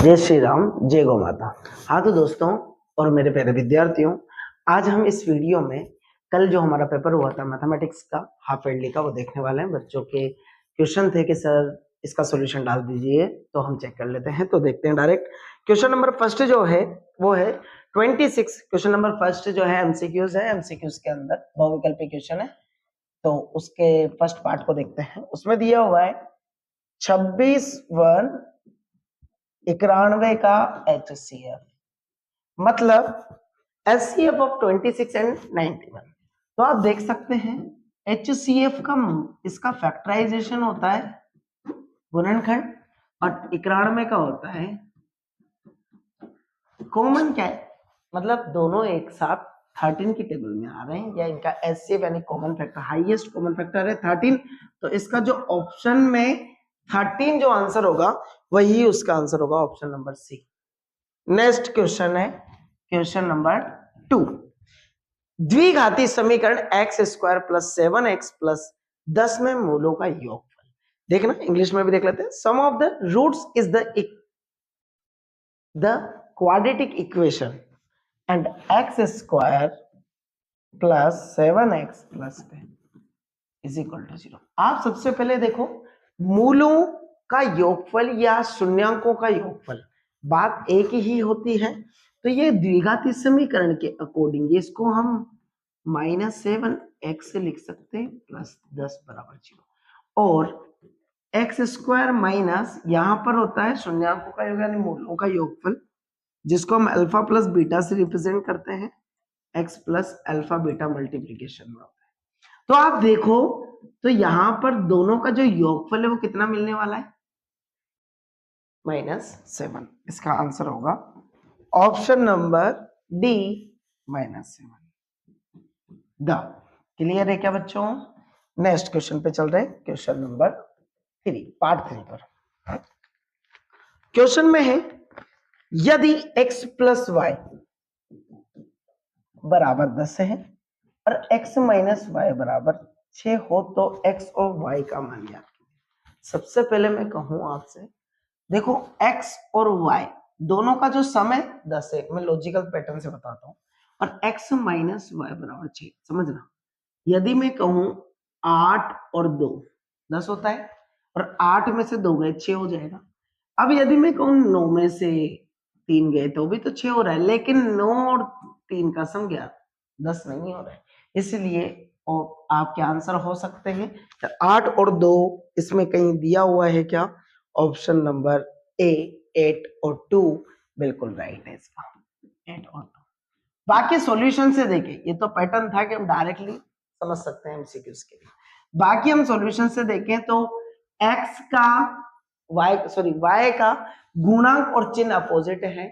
जय श्री राम, जय गौ माता। हाँ तो दोस्तों और मेरे प्यारे विद्यार्थियों, आज हम इस वीडियो में कल जो हमारा पेपर हुआ था मैथमेटिक्स का हाफ ईयरली का, वो देखने वाले हैं। बच्चों के क्वेश्चन थे कि सर इसका सॉल्यूशन डाल दीजिए, तो हम चेक कर लेते हैं। तो देखते हैं डायरेक्ट। क्वेश्चन नंबर फर्स्ट जो है वो है 26। क्वेश्चन नंबर फर्स्ट जो है एमसीक्यूज है। एमसीक्यूज के अंदर बहुविकल्पी क्वेश्चन है, तो उसके फर्स्ट पार्ट को देखते हैं। उसमें दिया हुआ है 26 वन 91 का HCF, मतलब HCF ऑफ 26 एंड 91। तो आप देख सकते हैं HCF का इसका फैक्टराइजेशन होता है गुणनखंड, और 91 का होता है कॉमन। क्या है मतलब दोनों एक साथ 13 की टेबल में आ रहे हैं, या इनका HCF यानी common factor, highest common factor है 13। तो इसका जो ऑप्शन में 13 जो आंसर होगा वही उसका आंसर होगा, option number C. Next question है क्वेश्चन नंबर 2। द्विघाती समीकरण x square plus 7x plus 10 में मूलों का योगफल। देखना, इंग्लिश में भी देख लेते हैं। Sum of the roots is the quadratic equation and x square plus 7x plus 10 is equal to 0। आप सबसे पहले देखो, मूलों का योगफल या शून्यांकों का योगफल बात एक ही होती है। तो ये द्विघाती समीकरण के अकॉर्डिंग इसको हम -7x से लिख सकते हैं प्लस 10 बराबर 0, और एक्स स्क्वायर माइनस यहां पर होता है शून्यांकों का योग यानी मूलों का योगफल, जिसको हम अल्फा प्लस बीटा से रिप्रेजेंट करते हैं। X plus alpha beta multiplication में होता है। तो आप देखो, तो यहां पर दोनों का जो योगफल है वो कितना मिलने वाला है, -7। इसका आंसर होगा option number D, -7। The clear है क्या बच्चों? नेक्स्ट क्वेश्चन पे चल रहे हैं, क्वेश्चन नंबर 3, पार्ट 3 पर। क्वेश्चन में है यदि x प्लस वाई बराबर 10 है और x माइनस वाई बराबर 6 हो तो x और y का मान ज्ञात कीजिए। सबसे पहले मैं कहूं आपसे, देखो x और y दोनों का जो सम है 10 है। मैं लॉजिकल पैटर्न से बताता हूं। और x माइनस वाई बराबर 6, समझना। यदि मैं कहूं 8 और 2 10 होता है, और 8 में से 2 गए 6 हो जाएगा। अब यदि मैं कहूं 9 में से 3 गए तो भी तो 6 हो रहा है, लेकिन 9 और 3 का सम ज्ञात 10 नहीं हो रहा है, इसलिए आपके आंसर हो सकते हैं 8 और 2। इसमें कहीं दिया हुआ है क्या? ऑप्शन नंबर ए 8 और 2 बिल्कुल राइट है इसका, 8 और 2। बाकी सॉल्यूशन से देखें, ये तो पैटर्न था कि हम डायरेक्टली समझ सकते हैं एमसीक्यूज के लिए। बाकी हम सॉल्यूशन से देखें तो x का y का गुणांक और चिन्ह अपोजिट है,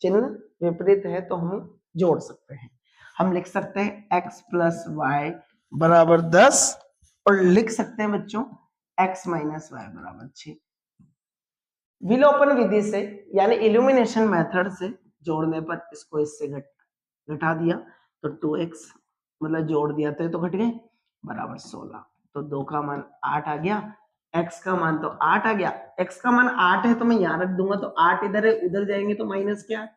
चिन्ह विपरीत है, तो हम जोड़ सकते हैं। हम लिख सकते हैं x प्लस वाई बराबर 10, और लिख सकते हैं बच्चों x माइनस वाई बराबर 6। विलोपन विधि से यानी इल्यूमिनेशन मेथड से जोड़ने पर इसको इससे घटा दिया तो 2x, मतलब जोड़ दिया तो घट गए, बराबर 16। तो 2 का मान 8 आ गया, x का मान तो 8 आ गया। x का मान 8 है तो मैं यहां रख दूंगा, तो 8 इधर है, उधर जाएंगे तो माइनस क्या है,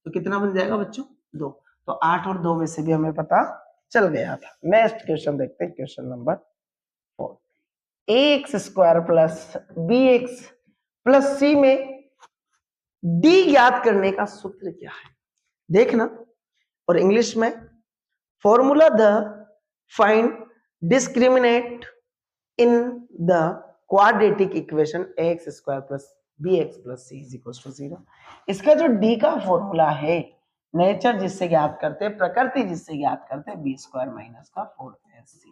तो कितना बन जाएगा बच्चों 2। तो 8 और 2 में से भी हमें पता चल गया था। नेक्स्ट क्वेश्चन देखते हैं, question number 4। ax square plus bx plus c में d ज्ञात करने का सूत्र क्या है? देखना, और इंग्लिश में formula the find discriminate in the quadratic equation ax square plus bx plus c is equal to 0। इसका जो d का फॉर्मूला है, नेचर जिससे ज्ञात करते हैं, प्रकृति जिससे ज्ञात करते हैं, b स्क्वायर माइनस का 4ac।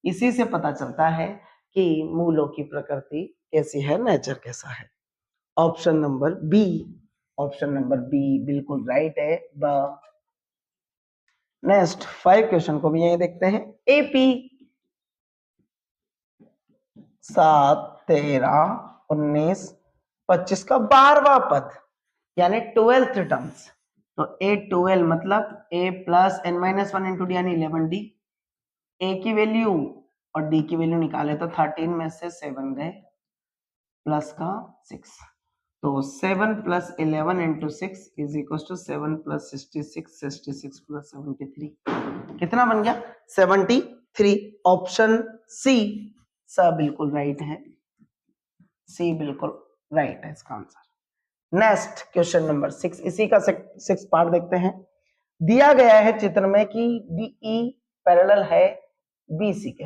इसी से पता चलता है कि मूलों की प्रकृति कैसी है, नेचर कैसा है। Option number B, option number B बिल्कुल राइट है। नेक्स्ट 5 क्वेश्चन को भी यही देखते हैं। एपी 7 13 19 25 का 12वां पद यानी 12th टर्म्स। तो a12 मतलब a plus n minus 1 into D यानी 11d। a की वैल्यू और d की वैल्यू निकाले तो 13 में से 7 गए, प्लस का 6, तो 7 plus 11 into 6 is equal to 7 plus 66, 66 plus 73 कितना बन गया 73। ऑप्शन सी सब बिल्कुल राइट है, सी बिल्कुल राइट है इसका आंसर। नेक्स्ट क्वेश्चन नंबर 6, इसी का 6 पार्ट देखते हैं। दिया गया है चित्र में कि डीई पैरेलल है बीसी के,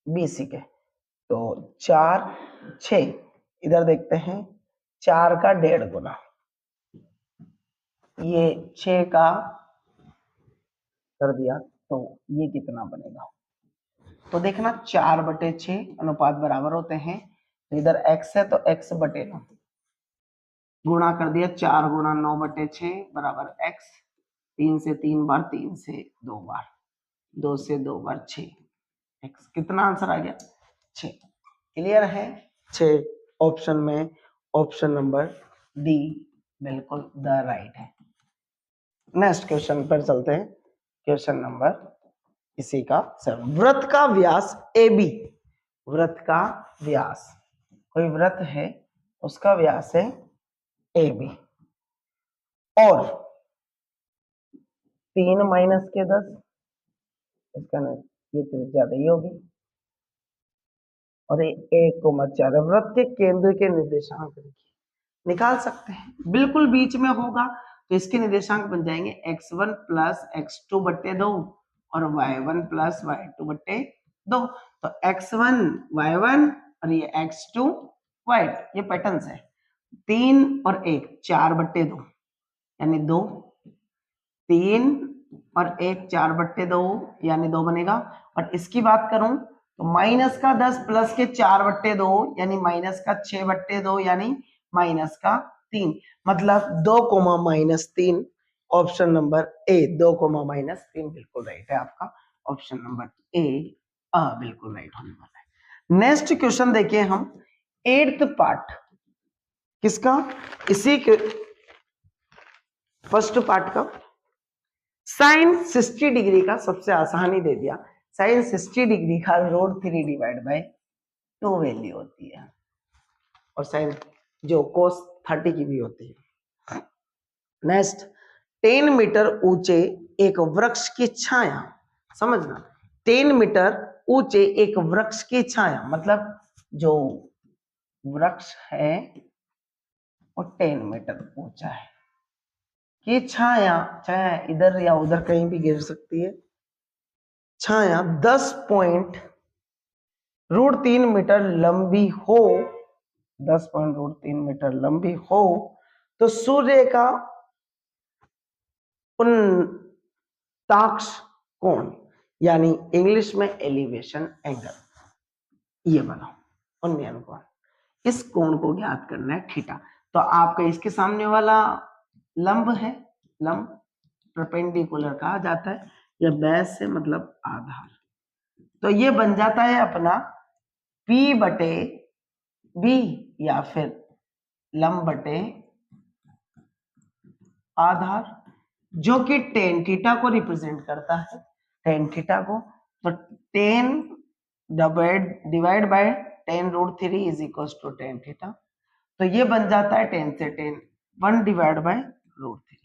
बीसी के, तो 4 6 इधर देखते हैं 4 का 1.5 गुना, ये 6 का कर दिया तो ये कितना बनेगा। तो देखना 4/6 अनुपात बराबर होते हैं, तो इधर x है तो x बटे 9 गुणा कर दिया 4 गुणा 9/6 बराबर x, 3 से 3 बार, 3 से 2 बार, 2 से 2 बार 6 x, कितना आंसर आ गया 6। क्लियर है 6 ऑप्शन में, ऑप्शन नंबर डी बिल्कुल द राइट है। नेक्स्ट क्वेश्चन पर चलते हैं, क्वेश्चन नंबर इसी का 7। वृत्त का व्यास AB, वृत्त का व्यास, कोई वृत्त है उसका व्यास है AB और 3 माइनस के 10, इसका ये त्रिज्या ही होगी और 1,4 वृत्त के केंद्र के निर्देशांक निकाल सकते हैं, बिल्कुल बीच में होगा तो इसके निर्देशांक बन जाएंगे x1 प्लस x2 बट्टे 2 और y1 प्लस y2 बट्टे 2। तो x1 y1 और ये x2 y2, ये पैटर्न्स है। 3 और 1 4/2 यानी 2, 3 और 1 4/2 यानी 2 बनेगा। और इसकी बात करूं तो माइनस का 10 प्लस के 4/2 यानी माइनस का 6/2 यानी माइनस का 3, मतलब 2,-3। ऑप्शन नंबर ए 2,-3 बिल्कुल राइट है आपका, ऑप्शन नंबर ए बिल्कुल राइट होने वाला है। नेक्स्ट क्वेश्चन देखिए हम 8th पार्ट किसका, इसी के फर्स्ट पार्ट का, साइन 60 डिग्री का सबसे आसानी दे दिया। साइन 60 डिग्री का √3 डिवाइड बाय 2 वैल्यू होती है और साइन जो cos 30 की भी होती है। नेक्स्ट 10 मीटर ऊंचे एक वृक्ष की छाया, समझना 10 मीटर ऊंचे एक वृक्ष की छाया, मतलब जो वृक्ष है वो 10 मीटर ऊंचा है कि छाया, छाया इधर या उधर कहीं भी गिर सकती है, छाया 10 पॉइंट √3 मीटर लंबी हो, 10 पॉइंट √3 मीटर लंबी हो तो सूर्य का उन्ताक्ष कोण यानी इंग्लिश में एलिवेशन एंगल, ये बनाओ उन्नयन कोण, इस कोण को ज्ञात करना है थीटा। तो आपका इसके सामने वाला लंब है, लंब परपेंडिकुलर कहा जाता है, या बेस से मतलब आधार, तो ये बन जाता है अपना P/B या फिर लंब बटे आधार, जो कि tan थीटा को रिप्रेजेंट करता है, tan थीटा को। तो 10 divide by tan √3 is equal to tan theta, तो ये बन जाता है 10 से 10 1 डिवाइड बाय √3।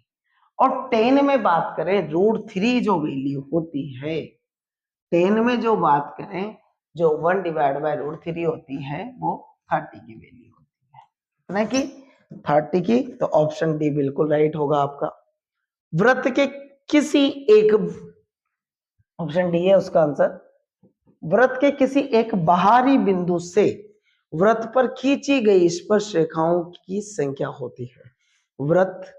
और 10 में बात करें √3 जो वैल्यू होती है, 10 में जो बात करें जो 1 डिवाइड बाय √3 होती है वो 30 की वैल्यू होती है, ना कि 30 की। तो ऑप्शन डी बिल्कुल राइट होगा आपका। वृत्त के किसी एक, ऑप्शन डी है उसका आंसर, वृत्त के किसी एक बाहरी बिंदु से वृत्त पर खींची गई स्पर्श रेखाओं की संख्या होती है। वृत्त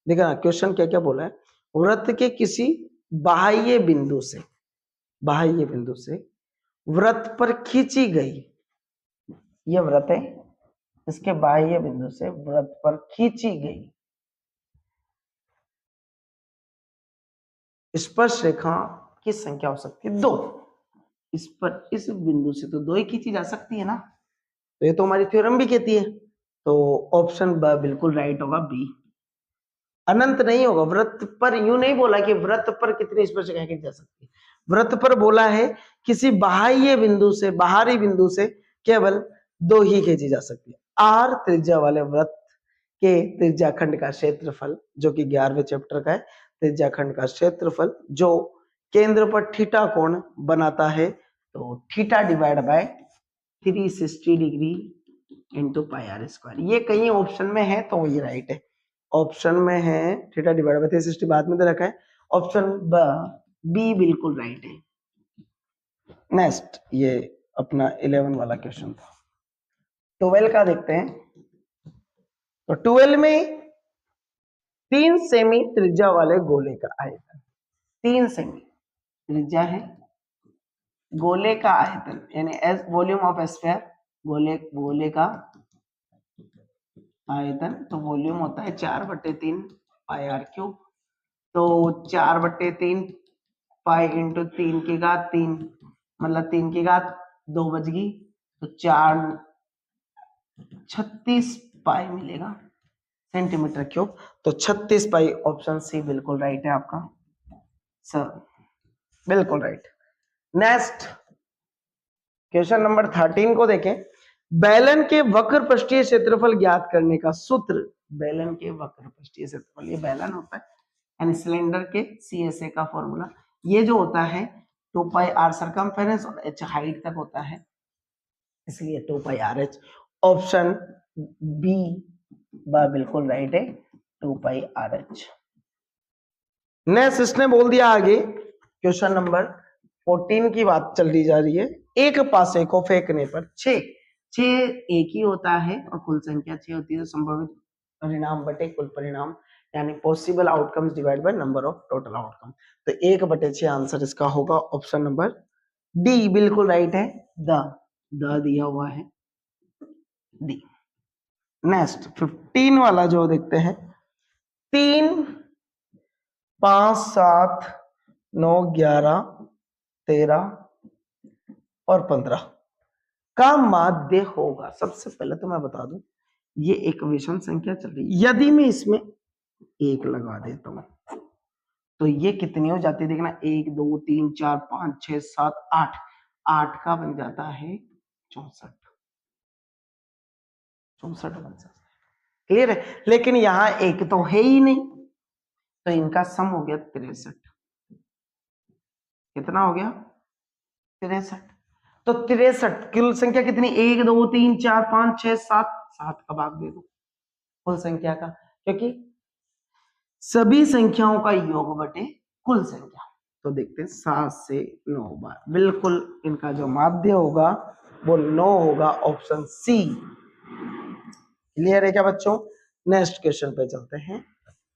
देखना क्वेश्चन क्या क्या बोला है, वृत्त के किसी बाह्य बिंदु से, बाह्य बिंदु से वृत्त पर खींची गई, ये वृत्त है, इसके बाह्य बिंदु से वृत्त पर खींची गई स्पर्श रेखा की संख्या हो सकती है 2। इस पर, इस बिंदु से तो 2 ही खींची जा सकती है ना, तो ये तो हमारी थ्योरम भी कहती है, तो ऑप्शन ब बिल्कुल राइट होगा, बी। अनंत नहीं होगा, वृत्त पर यूं नहीं बोला कि वृत्त पर कितनी स्पर्श रेखा खींची जा सकती है, वृत्त पर बोला है किसी बाह्य बिंदु से, बाहरी बिंदु से केवल 2 ही खींची जा सकती है। आर त्रिज्या वाले वृत्त के त्रिज्याखंड का क्षेत्रफल, जो कि 11वें चैप्टर का है, त्रिज्याखंड का क्षेत्रफल जो केंद्र पर थीटा कोण बनाता है, तो theta divide by 360 degree into pi R square. ये कहीं ऑप्शन में है तो ये राइट है, ऑप्शन में है थीटा डिवाइड बाय 360, बाद में दे रखा है, ऑप्शन बी बिल्कुल राइट है। नेक्स्ट, ये अपना 11 वाला क्वेश्चन था। 12 का देखते हैं। तो 12 में 3 सेमी त्रिज्या वाले गोले का आयतन, 3 सेमी त्रिज्या है, गोले का आयतन यानी एस वॉल्यूम ऑफ स्फीयर, गोले का आयतन, तो वॉल्यूम होता है 4/3 पाई आर क्यूब, तो 4/3 पाई इंटू 3 की घात 3, मतलब 3 की घात 2 बच गई, तो 36 पाई मिलेगा सेंटीमीटर क्यूब। तो 36 पाई, ऑप्शन सी बिल्कुल राइट है आपका सर, बिल्कुल राइट। नेक्स्ट क्वेश्चन नंबर 13 को देखें। बेलन के वक्र पृष्ठीय क्षेत्रफल ज्ञात करने का सूत्र, बेलन के वक्र पृष्ठीय क्षेत्रफल, ये बेलन होता है यानी सिलेंडर के CSA का फॉर्मूला, ये जो होता है 2 पाई आर सरकमफेरेंस और h हाइट तक होता है, इसलिए 2 पाई आर एच, ऑप्शन बी बिल्कुल राइट है, 2 पाई आर एच। नेक्स्ट इसने बोल दिया आगे, क्वेश्चन नंबर 14 की बात चल रही जा रही है। एक पासे को फेंकने पर 6 एक ही होता है और कुल संख्या 6 होती है, तो संभावित परिणाम बटे कुल परिणाम यानी possible outcomes divide by number of total outcome, तो 1/6 आंसर इसका होगा, ऑप्शन नंबर डी बिल्कुल राइट है, द दिया हुआ है डी। नेक्स्ट 15 वाला जो देखते हैं, 3 5 7 9 11 13 और 15 का माध्य होगा। सबसे पहले तो मैं बता दूं, ये एक विषम संख्या चल रही है, यदि मैं इसमें 1 लगा देता हूं तो ये कितनी हो जाती है, देखना 1 2 3 4 5 6 7 8, 8 का बन जाता है 64 बन जाता है, क्लियर है। लेकिन यहां एक तो है ही नहीं, तो इनका सम हो गया 63, कितना हो गया 63, तो 63 कुल संख्या कितनी, 1 2 3 4 5 6 7, 7 का भाग दे दो कुल संख्या का, क्योंकि सभी संख्याओं का योग बटे कुल संख्या, तो देखते हैं 7 से 9 बार, बिल्कुल इनका जो माध्य होगा वो 9 होगा, ऑप्शन सी। क्लियर है क्या बच्चों। नेक्स्ट क्वेश्चन पे चलते हैं।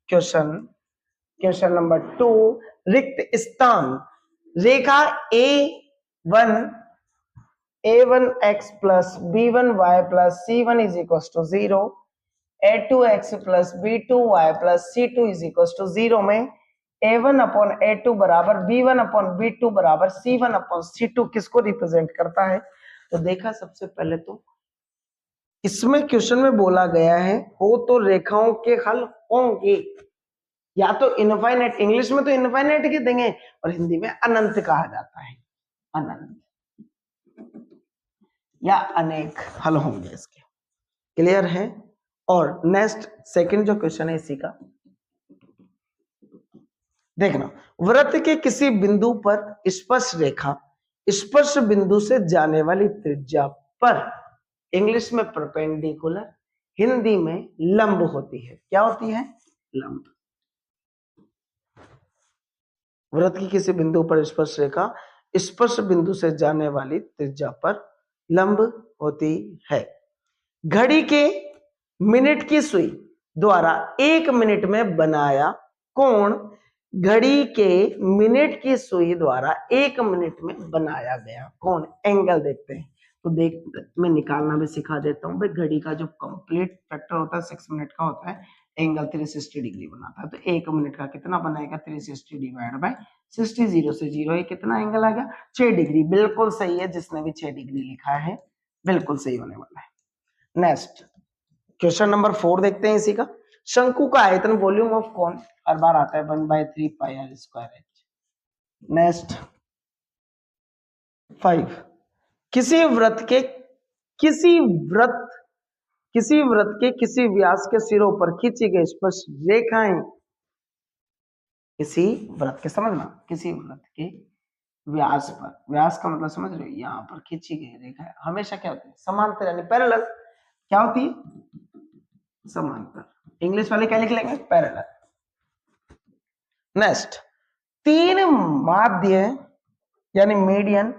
क्वेश्चन नंबर 2, रिक्त स्थान रेखा a1x plus b1y plus c1 is equals to 0, a2x plus b2y plus c2 is equals to 0 में a1 अपॉन a2 बराबर b1 अपॉन b2 बराबर c1 अपॉन c2 किसको रिप्रेजेंट करता है। तो देखा, सबसे पहले तो इसमें क्वेश्चन में बोला गया है हो तो रेखाओं के हल होंगे, या तो इनफाइनाइट, इंग्लिश में तो इनफाइनाइट के देंगे और हिंदी में अनंत कहा जाता है, अनंत या अनेक हल होंगे इसके, क्लियर है। और नेक्स्ट सेकंड जो क्वेश्चन है इसी का देखना, वृत्त के किसी बिंदु पर स्पर्श रेखा स्पर्श बिंदु से जाने वाली त्रिज्या पर, इंग्लिश में परपेंडिकुलर, हिंदी में लंब होती है। क्या होती है, लंब। वृत्त की किसी बिंदु पर स्पर्श रेखा स्पर्श बिंदु से जाने वाली त्रिज्या पर लंब होती है। घड़ी के मिनट की सुई द्वारा 1 मिनट में बनाया कोण, घड़ी के मिनट की सुई द्वारा 1 मिनट में बनाया गया कोण, एंगल देखते हैं। तो देख, मैं निकालना भी सिखा देता हूं भाई, घड़ी का जो कंप्लीट फैक्टर होता है 6 मिनट का होता है, एंगल 360 डिग्री बनाता है, तो 1 मिनट का कितना बनाएगा, 360 डिवाइड बाय 60, 0 से 0, ये कितना एंगल आ गया, 6 डिग्री, बिल्कुल सही है, जिसने भी 6 डिग्री लिखा है बिल्कुल सही होने वाला है। नेक्स्ट क्वेश्चन नंबर 4 देखते हैं इसी का। शंकु का आयतन वॉल्यूम ऑफ कौन, हर बार आता है 1/3 पाई आर स्क्वायर एच। नेक्स्ट 5, किसी वृत्त किसी वृत्त के किसी व्यास के सिरों पर खींची गई स्पर्श रेखाएं, किसी वृत्त के, समझना, किसी वृत्त के व्यास पर, व्यास का मतलब समझ रहे हो, यहाँ पर खींची गई रेखा है हमेशा क्या होती है, समांतर यानी पैरेलल। क्या होती है, समांतर। इंग्लिश वाले क्या लिख लेंगे, पैरेलल। नेक्स्ट, तीन माध्य यानी मीडियन,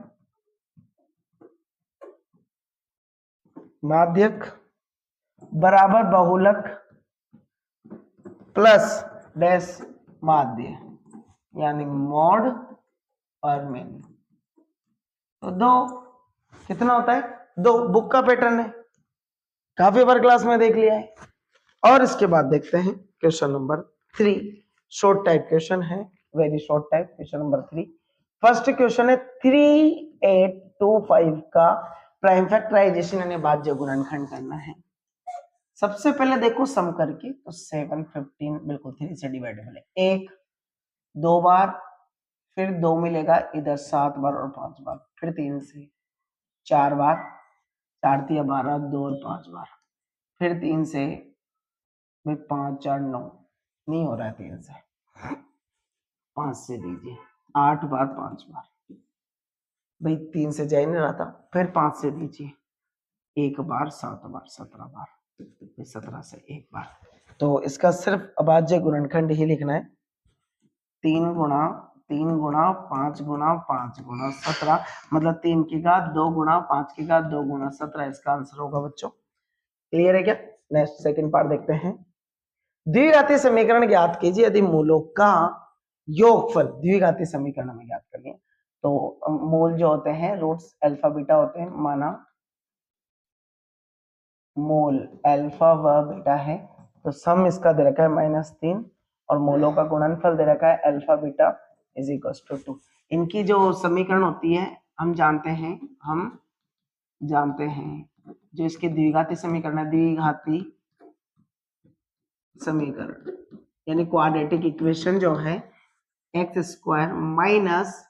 माध्यक बराबर बहुलक प्लस डैश माध्य यानी मॉड और मीन। तो दो कितना होता है, दो। बुक का पैटर्न है, काफी बार क्लास में देख लिया है। और इसके बाद देखते हैं question number 3, short type question है, very short type. Question number 3, first question है 3825 का प्राइम फैक्टराइजेशन यानी भाज्य गुणनखंड करना है। सबसे पहले देखो सम करके, तो 7 15 बिल्कुल 3 से डिवाइडेबल है, 1 2 बार, फिर 2 मिलेगा इधर 7 बार और 5 बार, फिर 3 से 4 बार, 4 3 12 2 और 5 बार, फिर 3 से 5 4 9 नहीं हो रहा है, 3 से 5 से दीजिए 8 बार 5 बार, भाई 3 से जा ही नहीं रहा था, फिर 5 से दीजिए 1 बार 7 बार 17 बार, फिर 17 से 1 बार। तो इसका सिर्फ अभाज्य गुणनखंड ही लिखना है, 3 गुणा 3 गुणा 5 गुणा 5 गुणा 17, मतलब 3 की घात 2 गुणा 5 की घात 2 गुणा 17, इसका आंसर होगा बच्चों। क्लियर है क्या? नेक्स्ट सेकंड पार्ट देखते हैं। द्विघाती समीकरण ज्ञात कीजिए यदि मूलों का योगफल, द्विघाती समीकरण हमें ज्ञात करनी है, तो मूल जो होते हैं रूट्स अल्फा बीटा होते हैं, माना मूल अल्फा व बीटा है, तो सम इसका दे रखा है -3 और मूलों का गुणनफल दे रखा है alpha beta is equal to 2। इनकी जो समीकरण होती है हम जानते हैं जो इसके द्विघाती समीकरण है, द्विघाती समीकरण यानी क्वाड्रेटिक इक्वेशन जो है x स्क्वायर माइनस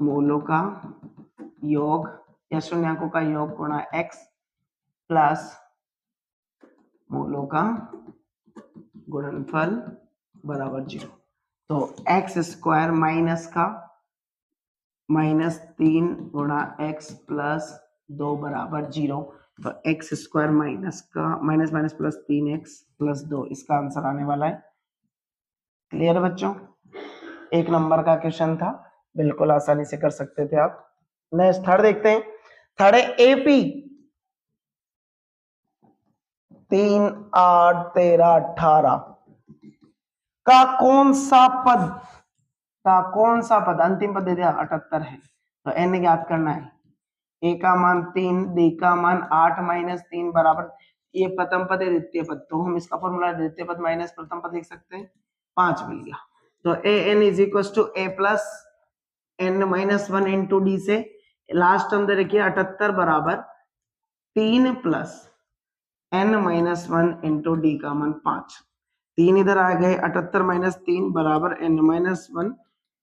मूलों का योग या शून्यकों का योग गुणा x प्लस मूलों का गुणनफल बराबर 0। तो x स्क्वायर माइनस का -3 गुणा x प्लस 2 बराबर 0, तो x स्क्वायर माइनस का minus minus plus 3x plus 2, इसका आंसर आने वाला है। क्लियर बच्चों? 1 नंबर का क्वेश्चन था, बिल्कुल आसानी से कर सकते थे आप। नेक्स्ट थर्ड देखते हैं। थर्ड है एपी 3 8 13 18 का कौन सा पद अंतिम पद दे दिया 78 है, तो n ज्ञात करना है। a का मान 3, d का मान 8 माइनस 3 बराबर, ये प्रथम पद है द्वितीय पद, तो हम इसका फॉर्मूला द्वितीय पद माइनस प्रथम पद लिख सकते हैं, 5 मिल गया। तो an is equal to a plus n minus 1 into D से लास्ट टर्म दे रखिए 78 बराबर 3 प्लस n माइनस 1 इंटू डी का मान 5, 3 इधर आ गए, 78 माइनस 3 बराबर n माइनस 1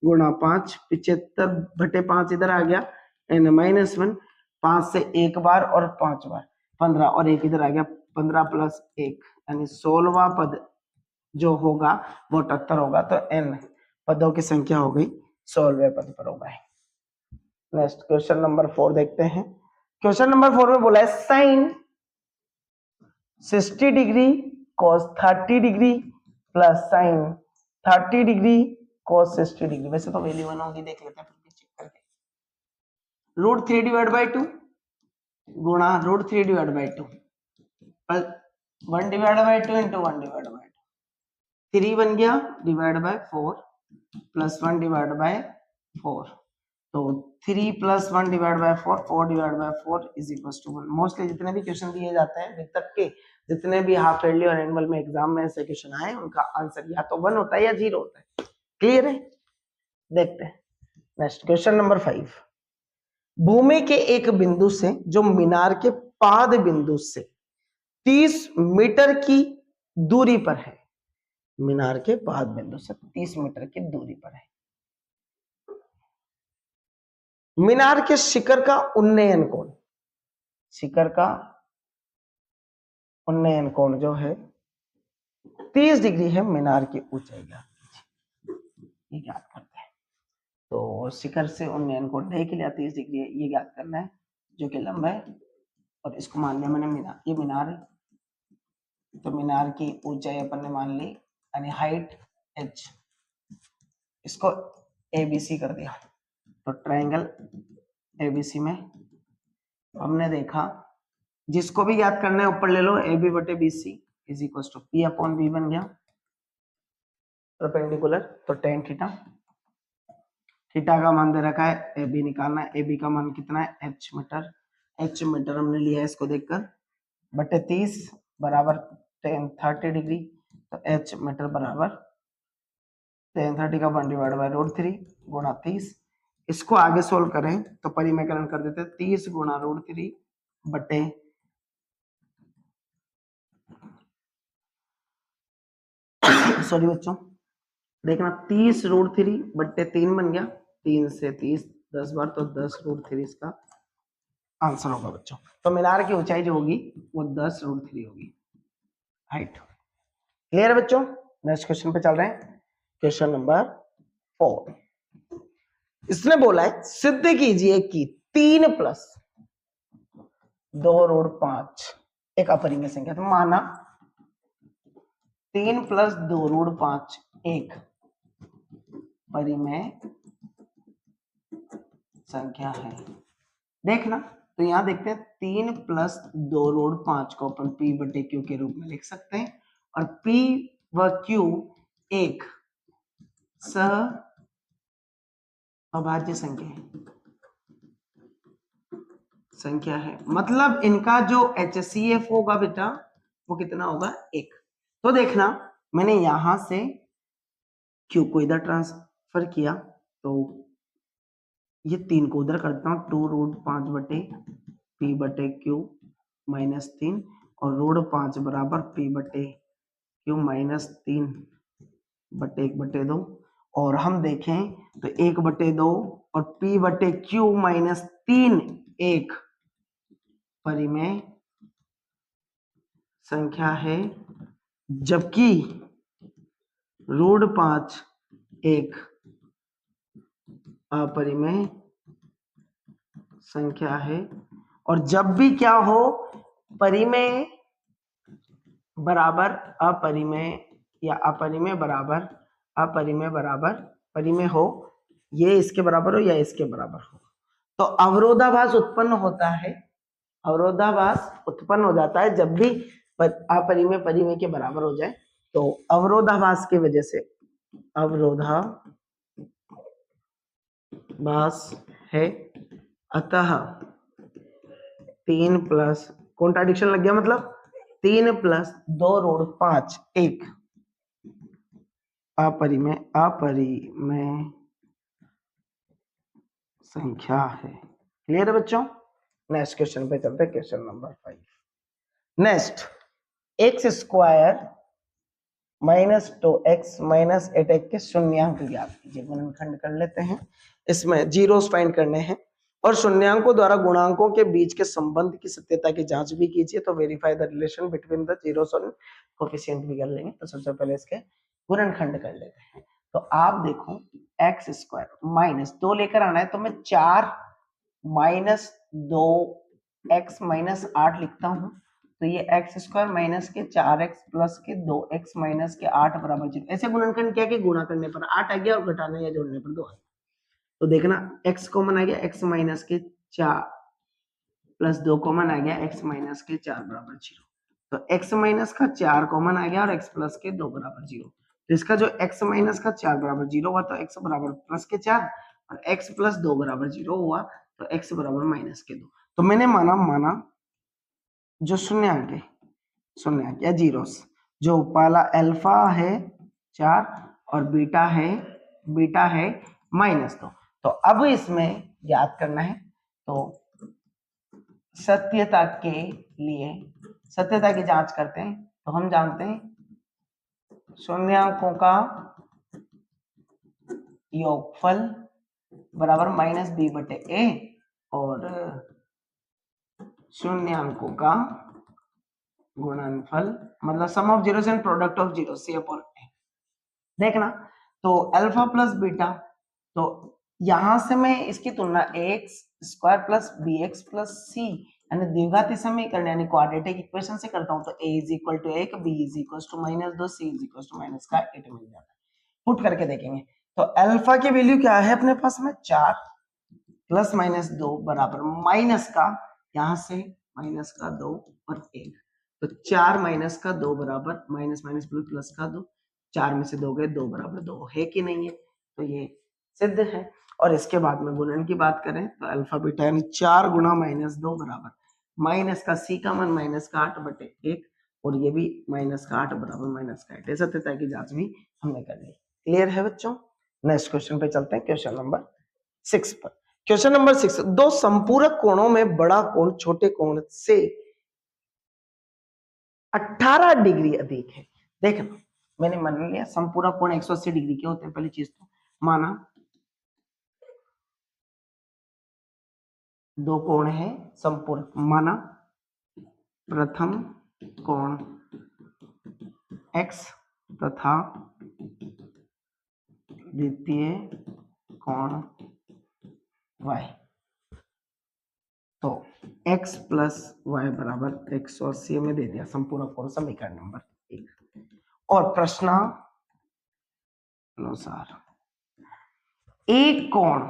गुणा 5, 75/5 इधर आ गया, n माइनस 1, 5 से 1 बार और 5 बार 15 और 1 इधर आ गया, 15 प्लस 1 यानी 16वां पद जो होगा वो 78 होगा, तो n पदों की संख्या हो गई 16वें पद पर होगा। नेक्स्ट क्वेश्चन नंबर 4 देखते हैं। क्वेश्चन नंबर 4 में बोला है sine 60 degree cos 30 degree plus sine 30 degree cos 60 degree, वैसे तो वैल्यू 1 होगी, देख लेते हैं फिर चेक करके। √3 डिवाइड बाई 2 गुणा √3 divide by 2 1 divide by 2 into 1 divide by 2, 3 बन गया divide by 4 plus 1 divide by 4, तो 3 plus 1 divide by 4, 4 divide by 4 is equal to 1। Mostly जितने भी क्वेश्चन दिए जाते हैं अभी तक के, जितने भी हाफ ईयरली और एनुअल में एग्जाम में ऐसे क्वेश्चन आए, उनका आंसर या तो 1 होता है या 0 होता है। क्लियर है? देखते हैं नेक्स्ट क्वेश्चन नंबर 5। भूमि के एक बिंदु से जो मीनार के पाद बिंदु से 30 मीटर की दूरी पर है, मीनार के पाद बिंदु से 30 मीटर की दूरी पर है, मीनार के शिखर का उन्नयन कोण, शिखर का उन्नयन कोण जो है 30 डिग्री है, मीनार की ऊंचाई ये ज्ञात करते हैं। तो शिखर से उन्नयन कोण ढाई के लिए 30 डिग्री है, ये ज्ञात करना है, जो कि लंब है, और इसको मान लिया मैंने मीनार, ये मीनार है। तो मीनार की ऊंचाई अपन ने मान ली, यानी हाइट h, इसको ABC कर दिया। तो ट्रायंगल ABC में हमने देखा, जिसको भी याद करना है ऊपर ले लो, AB बटे BC is equal to P upon B बन गया परपेंडिकुलर। तो टेन थीटा, थीटा का मान दे रखा है, AB निकालना है, AB का मान कितना है, h मीटर, h मीटर हमने लिया है इसको देखकर, बटे 30 बराबर टेन 30 डिग्री। तो h मीटर बराबर टेन 30 का 1 डिवाइड बाय √3 गुणा 30। इसको आगे सोल्व करें तो परिमेयकरण कर देते हैं, 30 गुणा √3 बटे सॉरी बच्चों देखना, 30 √3 बटे 3 बन गया, 3 से 30 10 बार, तो 10 √3 इसका आंसर होगा बच्चों। तो मीनार की ऊंचाई जो होगी वो 10 √3 होगी हाइट। क्लियर है बच्चों? नेक्स्ट क्वेश्चन पे चल रहे हैं, क्वेश्चन नंबर 4। इसने बोला है सिद्ध कीजिए कि 3 + 2√5 एक अपरिमेय संख्या। तो माना 3 + 2√5 एक परिमेय संख्या है। देखना, तो यहां देखते हैं 3 + 2√5 को अपन P बटे Q के रूप में लिख सकते हैं, और P व Q एक सह अभाज्य संख्या है, मतलब इनका जो HCF होगा बेटा वो कितना होगा, 1। तो देखना, मैंने यहां से Q को इधर ट्रांसफर किया, तो ये 3 को उधर करता हूँ, 2√5 बटे P बटे Q -3, और √5 बराबर P बटे Q -3 बटे 1 बटे 2। और हम देखें तो 1 बटे 2 और P बटे Q -3 एक परिमेय संख्या है, जबकि √5 एक अपरिमेय संख्या है। और जब भी क्या हो, परिमेय बराबर अपरिमेय या अपरिमेय बराबर अपरिमेय बराबर परिमेय हो, ये इसके बराबर हो या इसके बराबर हो, तो अवरोधाभास उत्पन्न होता है। अवरोधाभास उत्पन्न हो जाता है जब भी अपरिमेय परिमेय के बराबर हो जाए। तो अवरोधाभास की वजह से अवरोधाभास है, अतः 3 + कॉन्ट्राडिक्शन लग गया, मतलब 3 + 2√5 एक अपरिमेय संख्या है। क्लियर है बच्चों? नेक्स्ट क्वेश्चन पे चलते हैं, question number 5। Next, x² - 2x - 8 के शून्यांक ज्ञात कीजिए। गुणनखंड कर लेते हैं, इसमें जीरोस फाइंड करने हैं, और शून्यांकों द्वारा गुणांकों के बीच के संबंध की सत्यता की जांच भी कीजिए। तो verify the relation between the zeros और कोफिशिएंट भी कर लेंगे। तो सबसे पहले इसके गुणनखंड कर लेते हैं। तो आप देखो, x² - 2 लेकर आना है, तो मैं 4 - 2x - 8 लिखता हूं। तो ये x² माइनस के 4x प्लस के 2x माइनस के 8 बराबर 0। ऐसे गुणनखंड क्या कि गुणा करने पर 8 आ गया और घटाने या जोड़ने पर 2 आ गया। तो देखना, x कॉमन आ गया, x माइनस के 4 प्लस 2 कॉमन आ गया, x माइनस के 4 बराबर 0। तो x माइनस का 4 कॉमन आ गया और x प्लस के 2 बराबर 0। तो इसका जो x माइनस का 4 बराबर 0 हुआ, तो x बराबर प्लस के 4 और x प्लस 2 बराबर 0 हुआ, तो x बराबर माइनस के 2। तो मैंने माना जो शून्यांक या जीरोस, जो पहला अल्फा है 4 और बीटा है -2। तो अब इसमें याद करना है, तो सत्यता के लिए सत्यता की जांच करते हैं। तो हम जानते हैं शून्यांकों का योगफल बराबर -b/a और शून्यांकों का गुणनफल, मतलब sum of zeros and product of zero, c upon a. देखना, तो अल्फा प्लस बीटा, तो यहां से मैं इसकी तुलना x square plus b x plus c यानी द्विघाती समीकरण यानी क्वाड्रेटिक इक्वेशन से करता हूं, तो a is equal to 1, b is equal to -2, c is equal to -8 मिल जाता है। पुट करके देखेंगे, तो अल्फा की वैल्यू क्या है अपने पास में 4 प्लस -2 बराबर माइनस का, यहां से माइनस का 2 और 1, तो 4 माइनस का 2 बराबर माइनस माइनस प्लस प्लस का 2, 4 में से 2 गए 2 बराबर 2 है कि नहीं है, तो ये सिद्ध है। और इसके बाद में गुणन की बात करें तो अल्फा बीटा यानी 4 गुणा -2 बराबर माइनस का सी का मान -8/1 और ये भी -8 बराबर -8। ऐसा तथा की जांच भी हमने कर ली। क्लियर है बच्चों? नेक्स्ट क्वेश्चन पे चलते हैं, क्वेश्चन नंबर 6 पर। क्वेश्चन नंबर 6, दो संपूरक कोणों में बड़ा कोण छोटे कोण से 18 डिग्री अधिक है। देखना, मैंने मान लिया संपूरक कोण 180 डिग्री के होते हैं, पहली चीज तो माना दो कोण है संपूरक, माना प्रथम कोण x तथा द्वितीय कोण y, तो x प्लस वाई बराबर 180 में दे दिया संपूरक कोण समीकरण नंबर 1। और प्रश्न अनुसार एक कोण,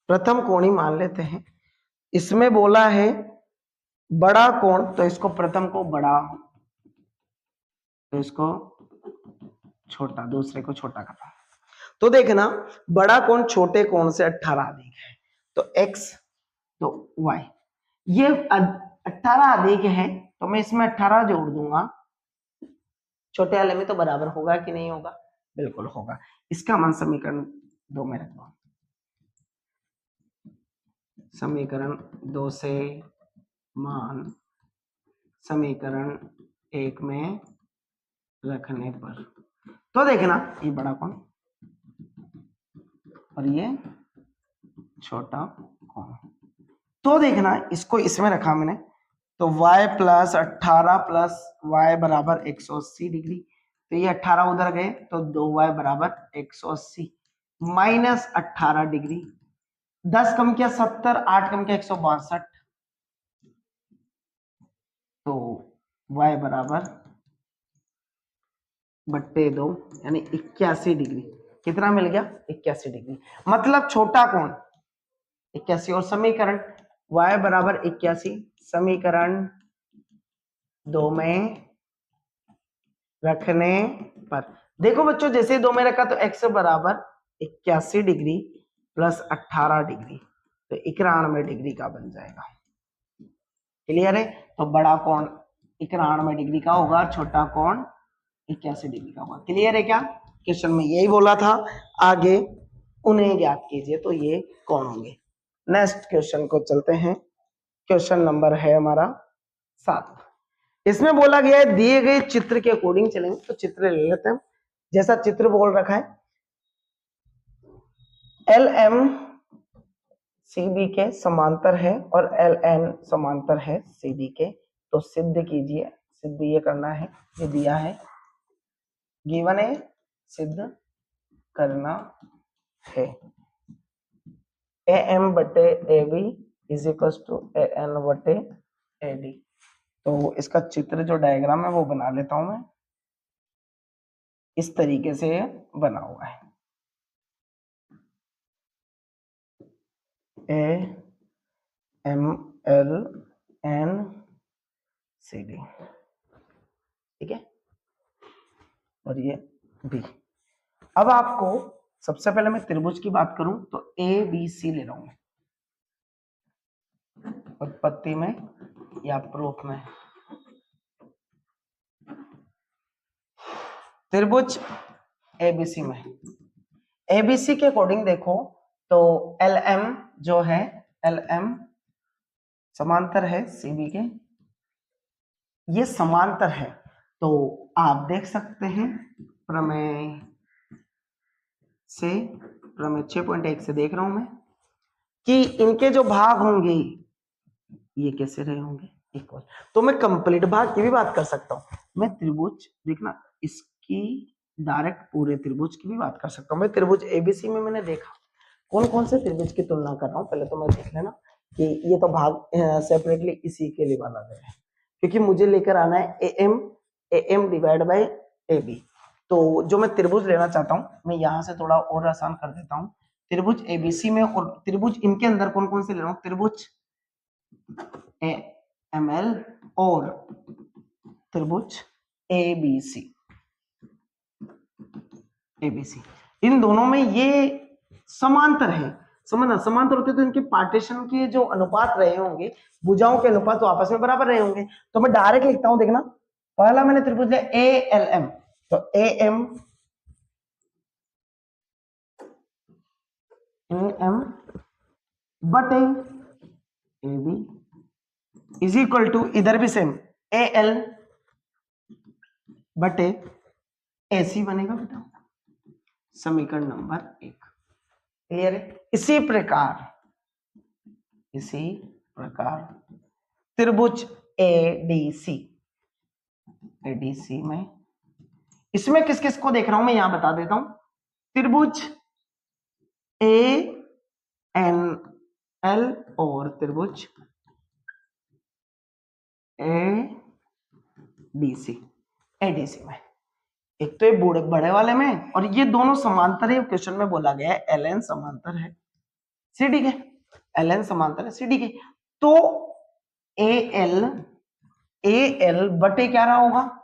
प्रथम कोण ही मान लेते हैं, इसमें बोला है बड़ा कोण, तो इसको प्रथम को बड़ा, तो इसको छोटा, दूसरे को छोटा करना। तो देखना, बड़ा कोण छोटे कोण से 18 अधिक है, तो x तो y, ये 18 अधिक है, तो मैं इसमें 18 जोड़ दूंगा, छोटे वाले में तो बराबर होगा कि नहीं होगा? बिल्कुल होगा। इसका मान समीकरण 2 में रख दो, समीकरण 2 से मान समीकरण 1 में रखने पर, तो देखना ये बड़ा कोण और ये छोटा कोण, तो देखना इसको इसमें रखा मैंने, तो y प्लस 18 प्लस y बराबर 180 डिग्री, तो ये 18 उधर गए तो 2y बराबर 180 माइनस 18 डिग्री, 10 कम किया 70, 8 कम किया 162, तो y बराबर बट्टे 2 यानी 81 डिग्री। कितना मिल गया? 81 डिग्री, मतलब छोटा कोण 81। और समीकरण y बराबर 81 समीकरण 2 में रखने पर, देखो बच्चों जैसे 2 में रखा तो x बराबर 81 डिग्री प्लस 18 डिग्री, तो 91 डिग्री का बन जाएगा। क्लियर है? तो बड़ा कोण 91 डिग्री का होगा, छोटा कोण 81 डिग्री का होगा। क्लियर है क्या? क्वेश्चन में यही बोला था, आगे उन्हें ज्ञात कीजिए, तो ये कौन होंगे। नेक्स्ट क्वेश्चन को चलते हैं, क्वेश्चन नंबर है हमारा 7। इसमें बोला गया है दिए गए चित्र के अकॉर्डिंग चलेंगे, तो चित्र ले लेते हैं। जैसा चित्र बोल रखा है एल एम सी बी के समांतर है और एल एन समांतर है सी डी के, तो सिद्ध कीजिए। सिद्ध ये करना है, ये दिया है, गिवन है, सिद्ध करना है। ए एम बटे A B is equal to A N बटे ए डी। तो इसका चित्र जो डायग्राम है वो बना लेता हूं मैं, इस तरीके से बना हुआ है। A M L N C D, ठीक है, और ये बी। अब आपको सबसे पहले मैं त्रिभुज की बात करूं तो ए बी सी ले रहा हूं मैं, उत्पत्ति में या प्रूफ में। त्रिभुज एबीसी में, एबीसी के अकॉर्डिंग देखो तो एल एम जो है, एल एम समांतर है सीबी के, ये समांतर है, तो आप देख सकते हैं प्रमेय से, प्रमेय 6.1 से देख रहा हूं मैं कि इनके जो भाग होंगे ये कैसे रहे होंगे इक्वल। तो मैं कंप्लीट भाग की भी बात कर सकता हूँ, मैं त्रिभुज देखना इसकी डायरेक्ट पूरे त्रिभुज की भी बात कर सकता हूँ। मैं त्रिभुज एबीसी में मैंने देखा कौन कौन से त्रिभुज की तुलना कर रहा हूँ, पहले तो मैं देख लेना कि ये तो भाग सेपरेटली इसी के लिए बना दे रहे हैं, क्योंकि मुझे लेकर आना है M divide by A B. तो जो मैं त्रिभुज लेना चाहता हूँ मैं यहाँ से थोड़ा और आसान कर देता हूँ। त्रिभुज एबीसी में और त्रिभुज इनके अंदर कौन कौन से ले रहा हूँ, त्रिभुज एम एल और त्रिभुज एबीसी। एबीसी इन दोनों में ये समांतर है। समझना, समांतर होते तो इनके पार्टीशन के जो अनुपात रहे होंगे, भुजाओं के अनुपात तो आपस में बराबर रहे होंगे। तो मैं डायरेक्ट लिखता हूं, देखना पहला मैंने त्रिभुज लिया ए एल एम, तो ए एम बटे A B is equal to, इधर भी सेम ए एल बटे ए सी बनेगा बेटा, समीकरण नंबर 1। क्लियर है। इसी प्रकार त्रिभुज एडीसी में इसमें किस किस को देख रहा हूं मैं यहां बता देता हूं। त्रिभुज ए एन एल और त्रिभुज एडीसी में, एक तो ये बड़े वाले में और ये दोनों समांतर है। क्वेश्चन में बोला गया है एल एन समांतर है सीडी के, एल एन समांतर है सीडी के। तो ए एल बटे क्या रहा होगा,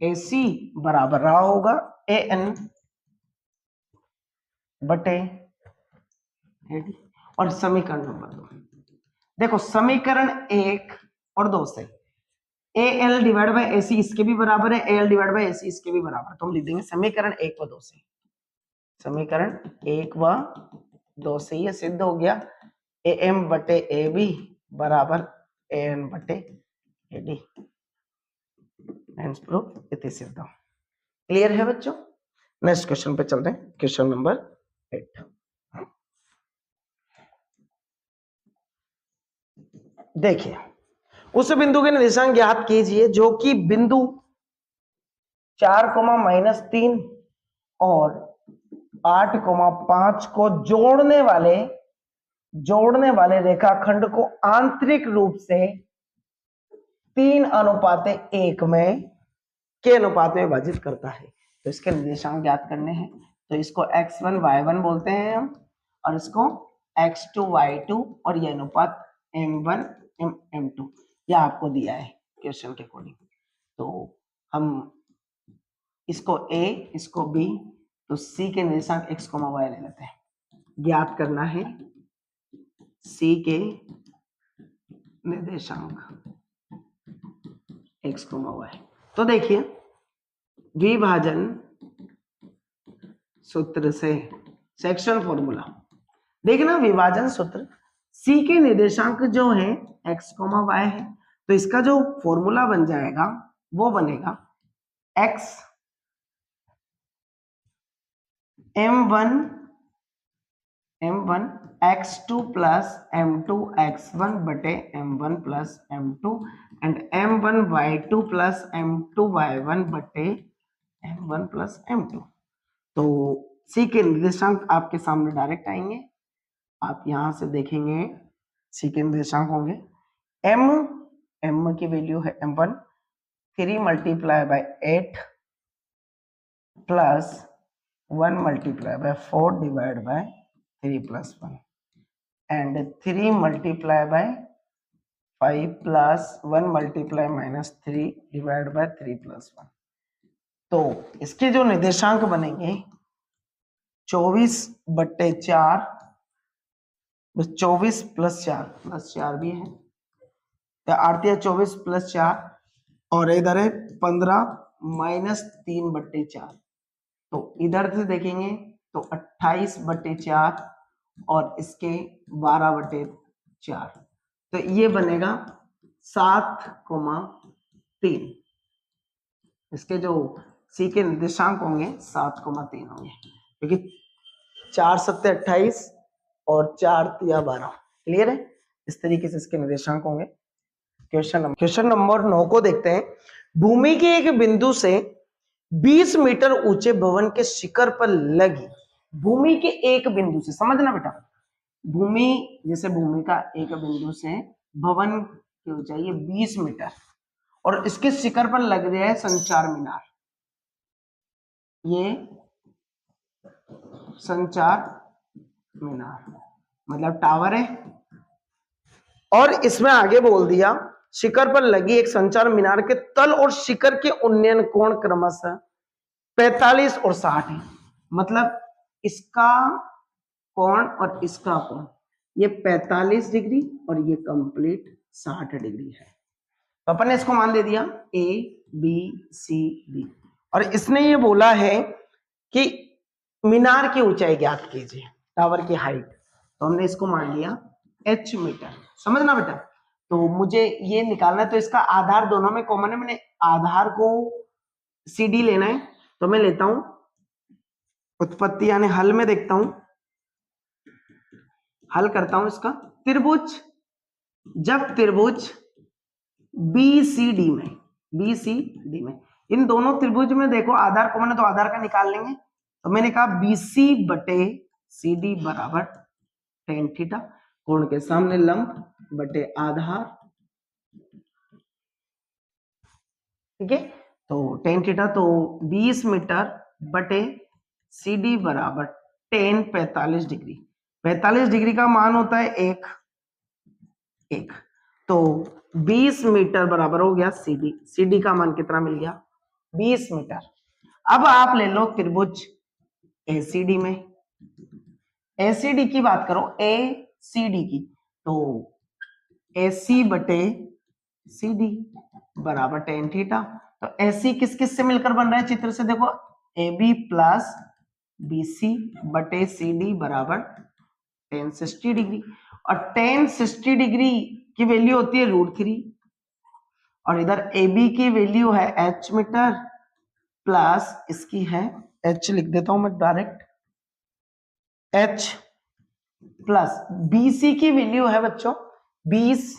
ए सी बराबर रहा होगा ए एन बटे एडी। और समीकरण नंबर 2 देखो, समीकरण 1 और 2 से ए एल डिवाइड बाई ए सी इसके भी बराबर है, ए एल डिवाइड बाई ए सी इसके भी बराबर। तो हम लिख देंगे समीकरण 1 व 2 से, समीकरण 1 व 2 से ये सिद्ध हो गया ए एम बटे ए बी बराबर ए एन बटे ए डी। प्रूफ इति सिद्ध। क्लियर है बच्चों। नेक्स्ट क्वेश्चन पे चलते हैं, क्वेश्चन नंबर 8। देखिए, उस बिंदु के निर्देशांक ज्ञात कीजिए जो कि बिंदु 4,-3 और 8,5 को जोड़ने वाले रेखाखंड को आंतरिक रूप से 3:1 में के अनुपात में विभाजित करता है। तो इसके निर्देशांक ज्ञात करने हैं, तो इसको x1 y1 बोलते हैं हम, और इसको x2 y2, और ये अनुपात m1 m2 यह आपको दिया है क्वेश्चन के अकॉर्डिंग। तो हम इसको a इसको b, तो c के निर्देशांक x, y ले लेते हैं। ज्ञात करना है c के निर्देशांक x, y। तो देखिए, विभाजन सूत्र से सेक्शन फॉर्मूला देखना, विभाजन सूत्र c के निर्देशांक जो है x, y है, तो इसका जो फॉर्मूला बन जाएगा वो बनेगा x m1 x2 plus m2 x1 बटे m1 plus m2 and m1 y2 plus m2 y1 बटे m1 प्लस m2। तो c के निर्देशांक आपके सामने डायरेक्ट आएंगे, आप यहां से देखेंगे c के निर्देशांक होंगे m की वैल्यू है m1 3 multiply by 8 plus 1 multiply by 4 divide bye 3 plus 1 and 3 multiply by 5 plus 1 multiply minus 3 divide by 3 plus 1। तो इसके जो निर्देशांक बनेंगे 24/4, 24 प्लस 4 भी है, तो आरती 24 प्लस 4, और इधर है 15 माइनस 3/4। तो इधर से देखेंगे तो 28/4 और इसके 12/4, तो ये बनेगा 7,3। इसके जो सी के निर्देशांक होंगे 7,3 होंगे, क्योंकि 4 7 28 और 4 3 12। क्लियर है। इस तरीके से इसके निर्देशांक होंगे। क्वेश्चन नंबर 9 को देखते हैं। भूमि के एक बिंदु से 20 मीटर ऊंचे भवन के शिखर पर लगी, भूमि के एक बिंदु से, समझना बेटा, भूमि जैसे भूमि का एक बिंदु से भवन की ऊंचाई है 20 मीटर और इसके शिखर पर लग रहा है संचार मीनार। ये संचार मीनार मतलब टावर है और इसमें आगे बोल दिया शिखर पर लगी एक संचार मीनार के तल और शिखर के उन्नयन कोण क्रमशः 45 और 60 है। मतलब इसका कोण और इसका कोण ये 45 डिग्री और ये कंप्लीट 60 डिग्री है। तो अपन ने इसको मान दे दिया ए बी सी डी और इसने ये बोला है कि मीनार की ऊंचाई ज्ञात कीजिए, टावर की हाइट, तो हमने इसको मान लिया h मीटर, समझना बेटा। तो मुझे ये निकालना है, तो इसका आधार दोनों में कॉमन है, मैंने आधार को CD लेना है, तो मैं लेता हूं उत्पत्ति यानी हल में देखता हूं, हल करता हूं इसका त्रिभुज, जब त्रिभुज BCD में इन दोनों त्रिभुज में देखो आधार कॉमन है तो आधार का निकाल लेंगे। तो मैंने कहा BC बटे CD बराबर tan थीटा, कोण के सामने लंब बटे आधार, ठीक है। तो tan थीटा तो 20 मीटर बटे CD बराबर tan 45 डिग्री, 45 डिग्री का मान होता है एक, तो 20 मीटर बराबर हो गया CD का मान कितना मिल गया 20 मीटर। अब आप ले लो त्रिभुज ACD में, ACD की बात करो ACD की, तो AC बटे CD बराबर tan थीटा। तो AC किस किस से मिलकर बन रहा है चित्र से देखो, AB प्लस BC बटे CD बराबर tan 60 डिग्री, और tan 60 डिग्री की वैल्यू होती है √3 और इधर AB की वैल्यू है h मीटर प्लस इसकी है h, लिख देता हूं मैं डायरेक्ट h, प्लस BC की वैल्यू है बच्चों 20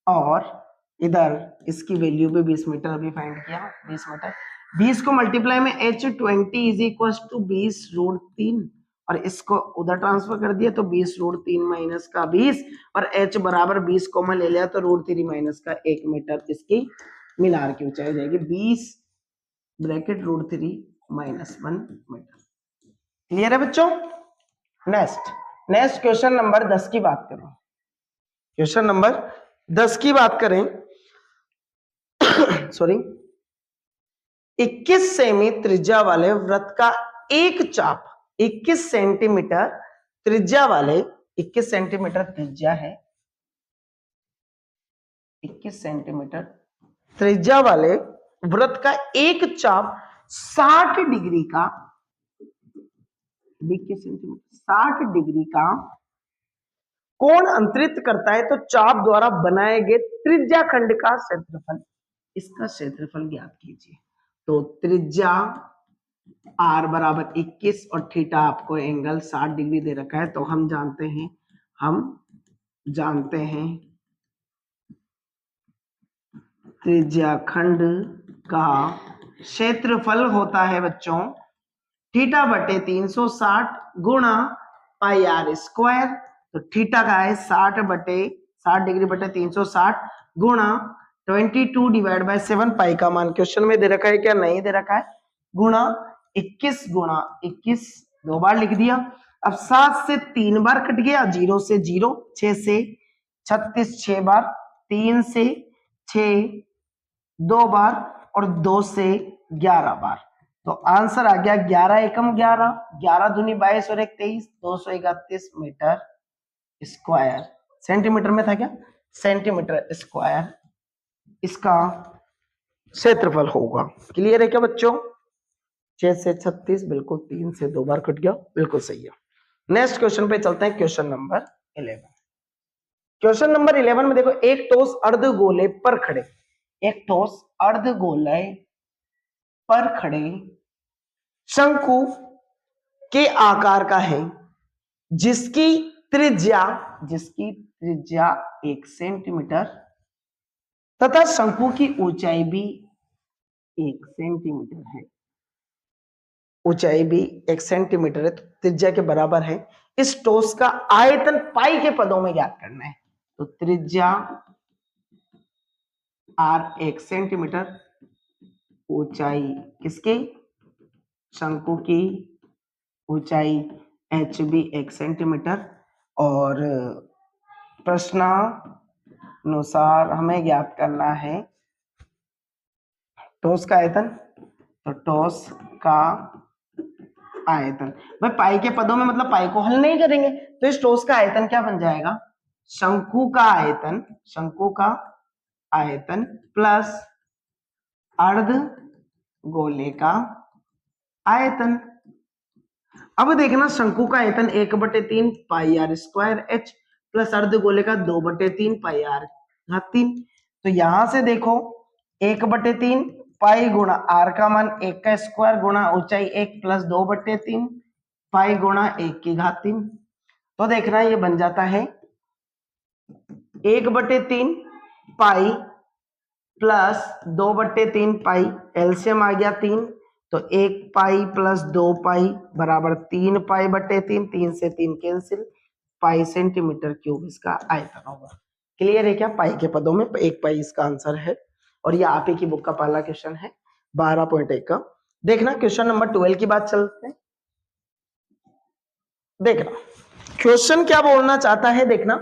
और इधर इसकी वैल्यू भी 20 मीटर अभी फाइंड किया 20 मीटर, 20 को मल्टीप्लाई में h20 इज इक्वल टू 20 √3 और इसको उधर ट्रांसफर कर दिया तो 20 √3 माइनस का 20 और h बराबर 20 को मैं ले लिया तो √3 माइनस का 1 मीटर इसकी मीनार की ऊंचाई जाएगी 20 ब्रैकेट √3 माइनस 1 मीटर। क्लियर है बच्चों। नेक्स्ट क्वेश्चन नंबर 10 की बात करें, क्वेश्चन नंबर 10 की बात करें सॉरी 21 सेमी त्रिज्या वाले वृत्त का एक चाप 21 सेंटीमीटर त्रिज्या वाले 21 सेंटीमीटर त्रिज्या है, 21 सेंटीमीटर त्रिज्या वाले वृत्त का एक चाप 60 डिग्री का 21 सेंटीमीटर 60 डिग्री का कोण अंतरित करता है, तो चाप द्वारा बनाए गए त्रिज्या खंड का क्षेत्रफल, इसका क्षेत्रफल ज्ञात कीजिए। तो त्रिज्या r बराबर 21 और थीटा आपको एंगल 60 डिग्री दे रखा है, तो हम जानते हैं त्रिज्या खंड का क्षेत्रफल होता है बच्चों थीटा बटे 360 गुणा पाई r स्क्वायर, तो थीटा का है 60 डिग्री बटे 360 गुणा 22 डिवाइड बाय 7, पाई का मान क्वेश्चन में दे रखा है क्या नहीं दे रखा है, गुणा 21 दो बार लिख दिया। अब 7 से 3 बार कट गया, 0 से 0, 6 से 36 6 बार, 3 से 6 2 बार और 2 से 11 बार, तो आंसर आ गया 11 एकम 11, 11 दूनी 22 और 1 23, 231 मीटर स्क्वायर, सेंटीमीटर में था क्या, सेंटीमीटर स्क्वायर इसका क्षेत्रफल होगा। क्लियर है क्या बच्चों। 6 से 36 बिल्कुल, 3 से 2 बार कट गया, बिल्कुल सही है। नेक्स्ट क्वेश्चन पे चलते हैं, क्वेश्चन नंबर 11। क्वेश्चन नंबर 11 में देखो एक ठोस अर्धगोले पर खड़े, एक ठोस अर्धगोले पर खड़े शंकु के आकार का है जिसकी त्रिज्या 1 सेंटीमीटर तथा शंकु की ऊंचाई भी 1 सेंटीमीटर है। ऊंचाई भी 1 सेंटीमीटर है तो त्रिज्या के बराबर है। इस ठोस का आयतन पाई के पदों में ज्ञात करना है। तो त्रिज्या r 1 सेंटीमीटर, ऊंचाई किसकी, शंकु की ऊंचाई h भी 1 सेंटीमीटर, और प्रश्नानुसार हमें ज्ञात करना है ठोस का आयतन। तो ठोस का आयतन, भाई पाई के पदों में मतलब पाई को हल नहीं करेंगे तो इस ठोस का आयतन क्या बन जाएगा, शंकु का आयतन, शंकु का आयतन प्लस अर्ध गोले का आयतन। अब देखना शंकु का आयतन 1/3 पाई आर स्क्वायर एच प्लस अर्ध गोले का 2/3 पाई आर घात 3। तो यहां से देखो 1/3 पाई गुणा आर का मान 1 का स्क्वायर गुणा ऊंचाई 1 प्लस 2/3 पाई गुणा 1 की घात 3। तो देखना ये बन जाता है 1/3 पाई प्लस 2/3 पाई, एलसीएम आ गया 3, तो 1 पाई प्लस 2 पाई बराबर 3 पाई बटे 3, 3 से 3 कैंसिल, पाई सेंटीमीटर क्यूब इसका आयतन होगा। क्लियर है क्या, पाई के पदों में 1 पाई इसका आंसर है। और ये आप ही की बुक का पहला क्वेश्चन है 12.1 का। देखना क्वेश्चन नंबर 12 की बात चलते हैं। देखना क्वेश्चन क्या बोलना चाहता है, देखना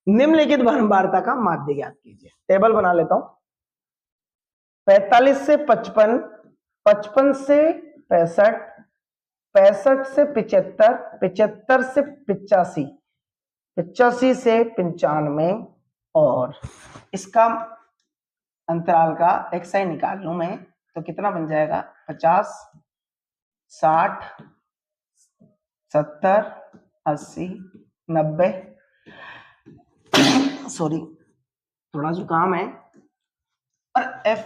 निम्नलिखित भारवार्ता का माध्य ज्ञात कीजिए। टेबल बना लेता हूं। 45 से 55, 55 से 65, 65 से 75, 75 से 85, 85 से 95, और इसका अंतराल का एक्सआई निकाल लूं मैं तो कितना बन जाएगा 50, 60, 70, 80, 90, सॉरी थोड़ा जुकाम है। और एफ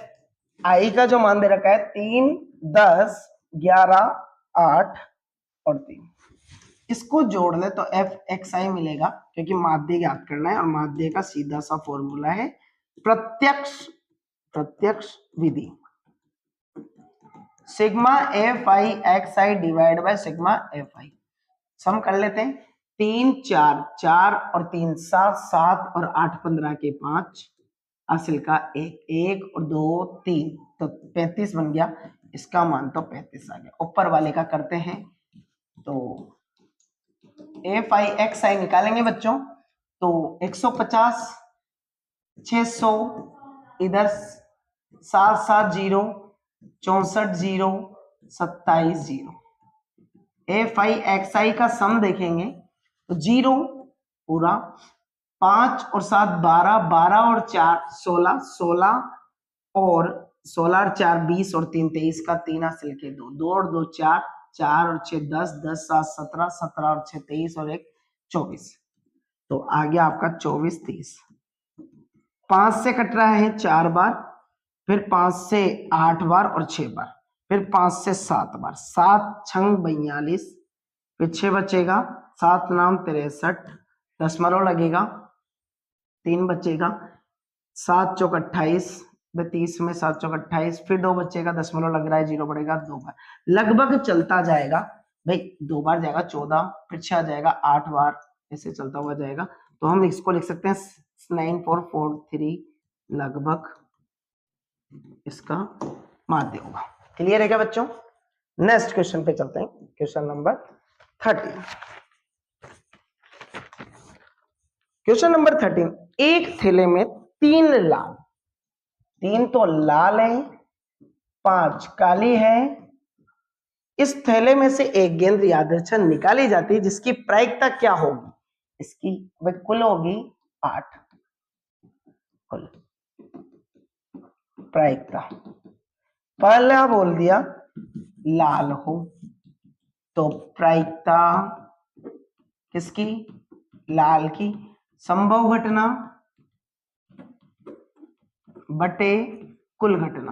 आई का जो मान दे रखा है 3, 10, 11, 8 और 3, इसको जोड़ ले तो एफ एक्स आई मिलेगा, क्योंकि माध्य ज्ञात करना है और माध्य का सीधा सा फॉर्मूला है प्रत्यक्ष विधि, sigma f i x i divide by sigma f i. Sum कर लेते हैं। 3, 4, 4 और 3 7, 7 और 8 15 के 5, हासिल का 1, 1 और 2 3, तो 35 बन गया। इसका मान तो 35 आ गया। ऊपर वाले का करते हैं तो एफ आई एक्स आई निकालेंगे बच्चों, तो 150, 600, इधर 7 7 0, 64 0, 27 0। एफ आई एक्स आई का सम देखेंगे तो 0 पूरा, 5 और 7 12, 12 और 4 16, 16 और 16 और 4 20 और 3 23 का 3 हासिल के 2, 2 और 2 4, 4 और 6 10, 10 7 17, 17 और 6 23 और 1 24, तो आ गया आपका 24 30। 5 से कट रहा है 4 बार, फिर 5 से 8 बार और 6 बार, फिर 5 से 7 बार, 7 छंग 42, फिर 6 बचेगा, 7 नाम 63, दशमलव लगेगा, 3 बचेगा, 7 चौक 28, 30 में 7 चौक 28, फिर 2 बचेगा, दशमलव लग रहा है, 0 बढ़ेगा 2 बार, लगभग चलता जाएगा भाई, 2 बार जाएगा 14, फिर 6 जाएगा 8 बार, ऐसे चलता हुआ जाएगा। तो हम इसको लिख सकते हैं 9443 लगभग इसका माध्य होगा। क्लियर है क्या बच्चों? नेक्स्ट क्वेश्चन पे चलते हैं, क्वेश्चन नंबर 13। क्वेश्चन नंबर 13, एक थैले में 3 लाल, 3 तो लाल है, 5 काली है, इस थैले में से एक गेंद यादृच्छिक निकाली जाती है जिसकी प्रायिकता क्या होगी? इसकी कुल होगी 8, कुल प्रायिकता। पहला बोल दिया लाल हो, तो प्रायिकता किसकी? लाल की। संभव घटना बटे कुल घटना,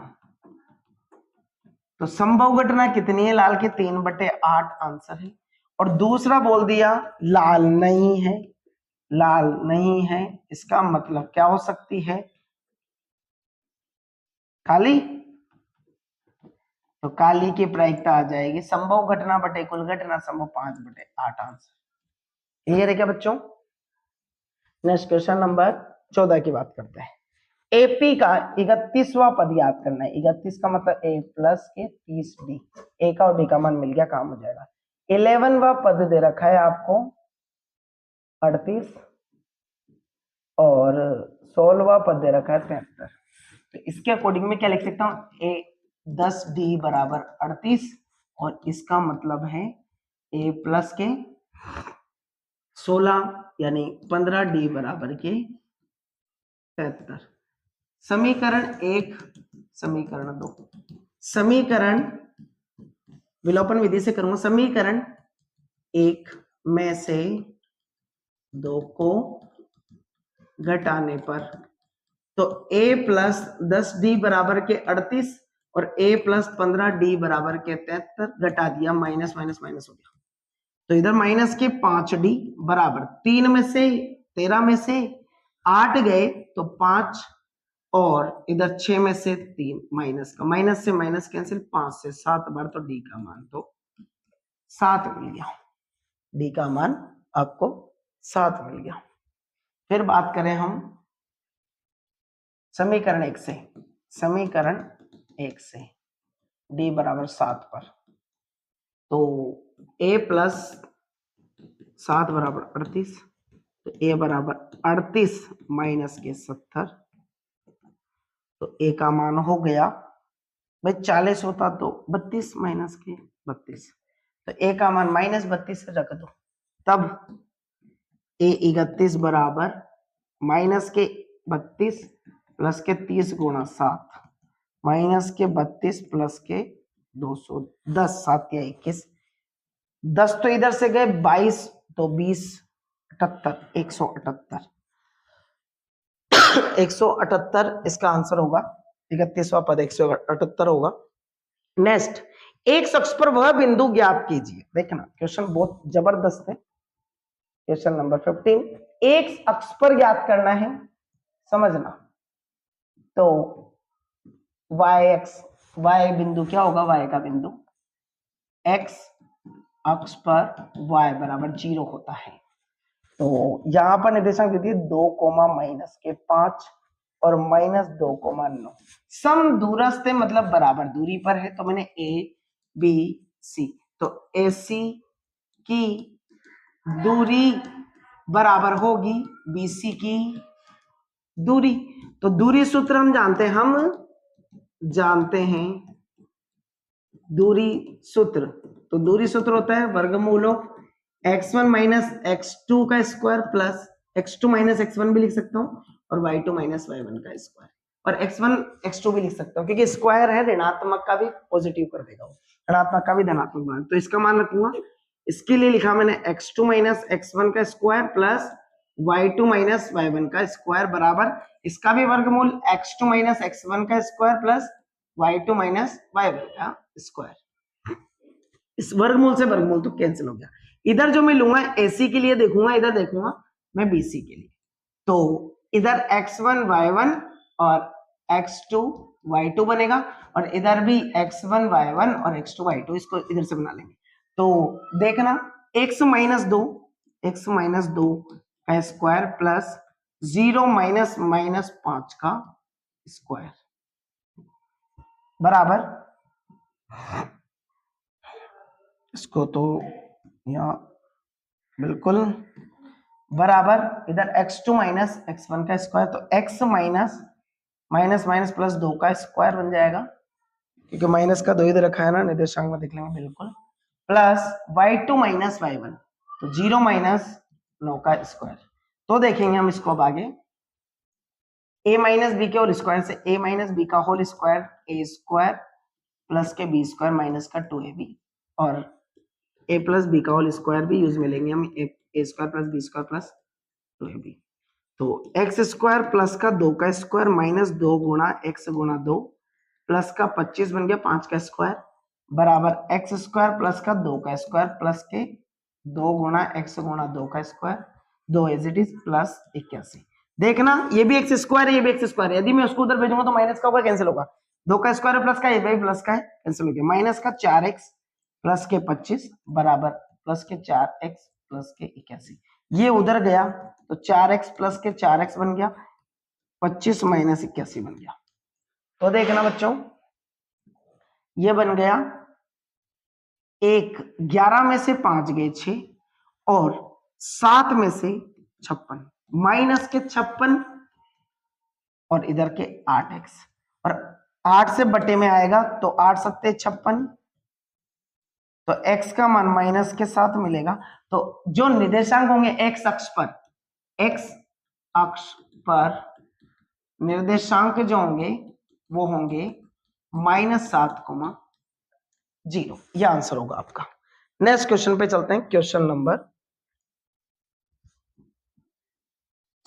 तो संभव घटना कितनी है लाल की? 3/8 आंसर है। और दूसरा बोल दिया लाल नहीं है, लाल नहीं है, इसका मतलब क्या हो सकती है? काली, तो काली की प्रायिकता आ जाएगी संभव घटना बटे कुल घटना संभव 5/8 आंसर। क्लियर है क्या बच्चों? नेक्स्ट क्वेश्चन नंबर 14 की बात करते हैं। एपी का 31वां पद याद करना है। 31 का मतलब ए प्लस के 30 डी। ए का और डी का मान मिल गया, काम हो जाएगा। 11वां पद दे रखा है आपको 38 और 16वां पद दे रखा है 73। तो इसके अकॉर्डिंग में क्या लिख सकता हूं? ए 10d बराबर 38 और इसका मतलब है ए प्लस के 16 यानी 15d बराबर के 73। समीकरण 1 समीकरण 2 समीकरण विलोपन विधि से करूंगा। समीकरण 1 में से 2 को घटाने पर तो a प्लस 10d बराबर के 38 और a प्लस 15d बराबर के 73 घटा दिया, माइनस माइनस माइनस हो गया। तो इधर माइनस के 5d बराबर 3 में से 13 में से 8 गए तो 5 और इधर 6 में से 3 माइनस का माइनस से माइनस कैंसिल, 5 से 7 बार तो d का मान तो 7 मिल गया। d का मान आपको 7 मिल गया। फिर बात करें हम समीकरण 1 से। समीकरण 1 से d बराबर 7 पर तो a प्लस 7 बराबर 38 तो a बराबर 38 माइनस के 70 तो a का मान हो गया भाई 40 होता तो 32 माइनस के 32 तो a का मान माइनस 32 से रख दो, तब a 31 बराबर माइनस के 32 प्लस के 30 गुणा 7 माइनस के 32 प्लस के 210 7 या 21 10 तो इधर से गए 22 तो 20 78 178 178 इसका आंसर होगा। 31वां पद 178 होगा। नेक्स्ट, एक शख्स पर वह बिंदु ज्ञात कीजिए। देखना क्वेश्चन बहुत जबरदस्त है। क्वेश्चन नंबर 15 एक अक्ष पर ज्ञात करना है, समझना। तो y बिंदु क्या होगा? y का बिंदु x अक्ष पर y बराबर 0 होता है। तो यहां पर निर्देशांक दे दिए 2, माइनस के 5 और माइनस 2,9। सम दूरस्थ मतलब बराबर दूरी पर है, तो मैंने a b c तो ac की दूरी बराबर होगी bc की दूरी। तो दूरी सूत्र हम जानते हैं दूरी सूत्र। तो दूरी सूत्र होता है वर्गमूल x1 माइनस x2 का square plus x2 minus x1 भी लिख सकता हूं और y2 माइनस y1 का स्क्वायर, और x1 x2 भी लिख सकता हूं क्योंकि स्क्वायर है, ऋणात्मक का भी पॉजिटिव कर देगा, ऋणात्मक का भी धनात्मक बना, तो इसका मान रखूंगा। इसके लिए लिखा मैंने x2 माइनस x1 का square plus y2 minus y1 का स्क्वायर बराबर इसका भी वर्गमूल x2 माइनस x1 का square plus y2 minus y1 का स्क्वायर। इस वर्गमूल से वर्गमूल तो कैंसिल हो गया। इधर जो मैं लूंगा AC के लिए देखूंगा, इधर देखूंगा मैं BC के लिए। तो इधर x1 y1 और x2 y2 बनेगा और इधर भी x1 y1 और x2 y2, इसको इधर से बना लेंगे। तो देखना x माइनस 2 का स्क्वायर प्लस 0 माइनस माइनस 5 का स्क्वायर बराबर, इसको तो यहाँ बिल्कुल बराबर इधर x2 माइनस x1 का स्क्वायर, तो x minus minus minus plus 2 का स्क्वायर बन जाएगा क्योंकि माइनस का 2 इधर रखा है ना, निर्देशांक में देख लेंगे बिल्कुल, प्लस y2 माइनस y1 तो 0 माइनस 9 का स्क्वायर। तो देखेंगे हम इसको अब आगे, a माइनस बी के होल स्क्वायर से a माइनस बी का whole square a square plus के b स्क्वायर माइनस का 2ab और a प्लस बी का होल स्क्वायर भी यूज में लेंगे हम, a square plus b square plus 2ab। तो x स्क्वायर प्लस का 2 का स्क्वायर माइनस 2 गुणा x गुणा 2 प्लस का 25 बन गया 5 का स्क्वायर बराबर x स्क्वायर प्लस का 2 का स्क्वायर प्लस के 2 गुणा x गुणा 2 का square 2 as it is plus 81। देखना ये भी एक्स स्क्वायर है, ये भी एक्स स्क्वायर है, यदि मैं उसको उधर भेजूंगा तो माइनस का होगा कैंसिल होगा, 2 का स्क्वायर प्लस का, ये प्लस का है, कैंसिल हो गया। माइनस का 4x प्लस के 25 बराबर प्लस के 4x प्लस के 81, ये उधर गया तो 4x प्लस के 4x बन गया, 25 माइनस 81 बन गया। तो देखना बच्चों, ये बन गया 1, 11 में से 5 गए 6 और 7 में से 56, माइनस के 56 और इधर के 8x, और 8 से बटे में आएगा तो 8 सत्ते 56, तो x का मान माइनस के साथ मिलेगा। तो जो निर्देशांक होंगे x अक्ष पर निर्देशांक जो होंगे वो होंगे -7,0, यह आंसर होगा आपका। नेक्स्ट क्वेश्चन पे चलते हैं, क्वेश्चन नंबर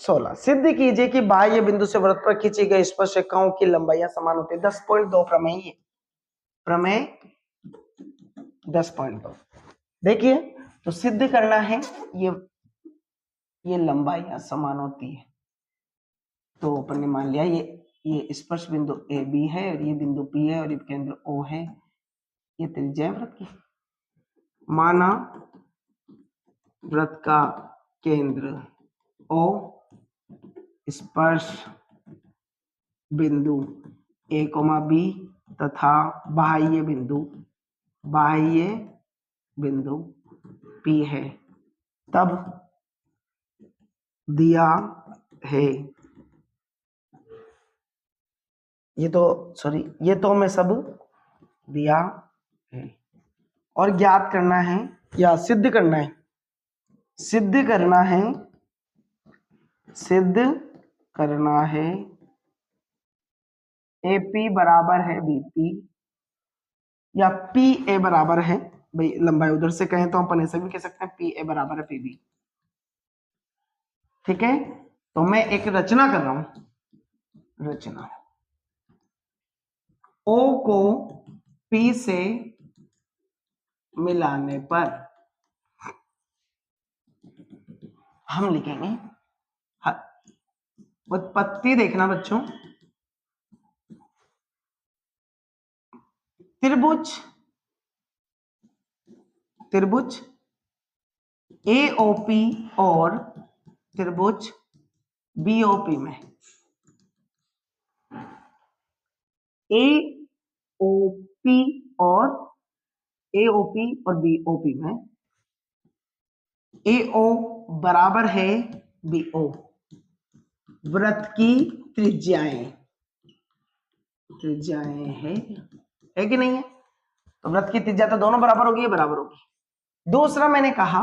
16। सिद्ध कीजिए कि बाह्य बिंदु से वृत्त पर खींची गई स्पर्श रेखाओं की लंबाइयां समान होती है। 10.2 प्रमेय, प्रमेय 10.2। देखिए, तो सिद्ध करना है ये लंबाइयां समान होती है, तो अपन ने मान लिया ये स्पर्श बिंदु ए बी है और ये बिंदु पी है और ये केंद्र ओ है, ये त्रिज्या वृत्त की। माना वृत्त का केंद्र ओ स्पर्श बिंदु ए कोमा बी तथा बाह्य बिंदु पी है, तब दिया है, ये तो मैं सब दिया है और ज्ञात करना है या सिद्ध करना है AP बराबर है BP या PA बराबर है, भाई लंबाई उधर से कहें तो अपन ऐसे भी कह सकते हैं PA बराबर है PB। ठीक है, तो मैं एक रचना कर रहा हूं, रचना O को P से मिलाने पर हम लिखेंगे, उत्पत्ति देखना बच्चों, त्रिभुज AOP और त्रिभुज BOP में, AOP और BOP में AO बराबर है BO, वृत्त की त्रिज्याएं है कि नहीं है, तो वृत्त की त्रिज्या तो दोनों बराबर होगी, ये बराबर होगी। दूसरा मैंने कहा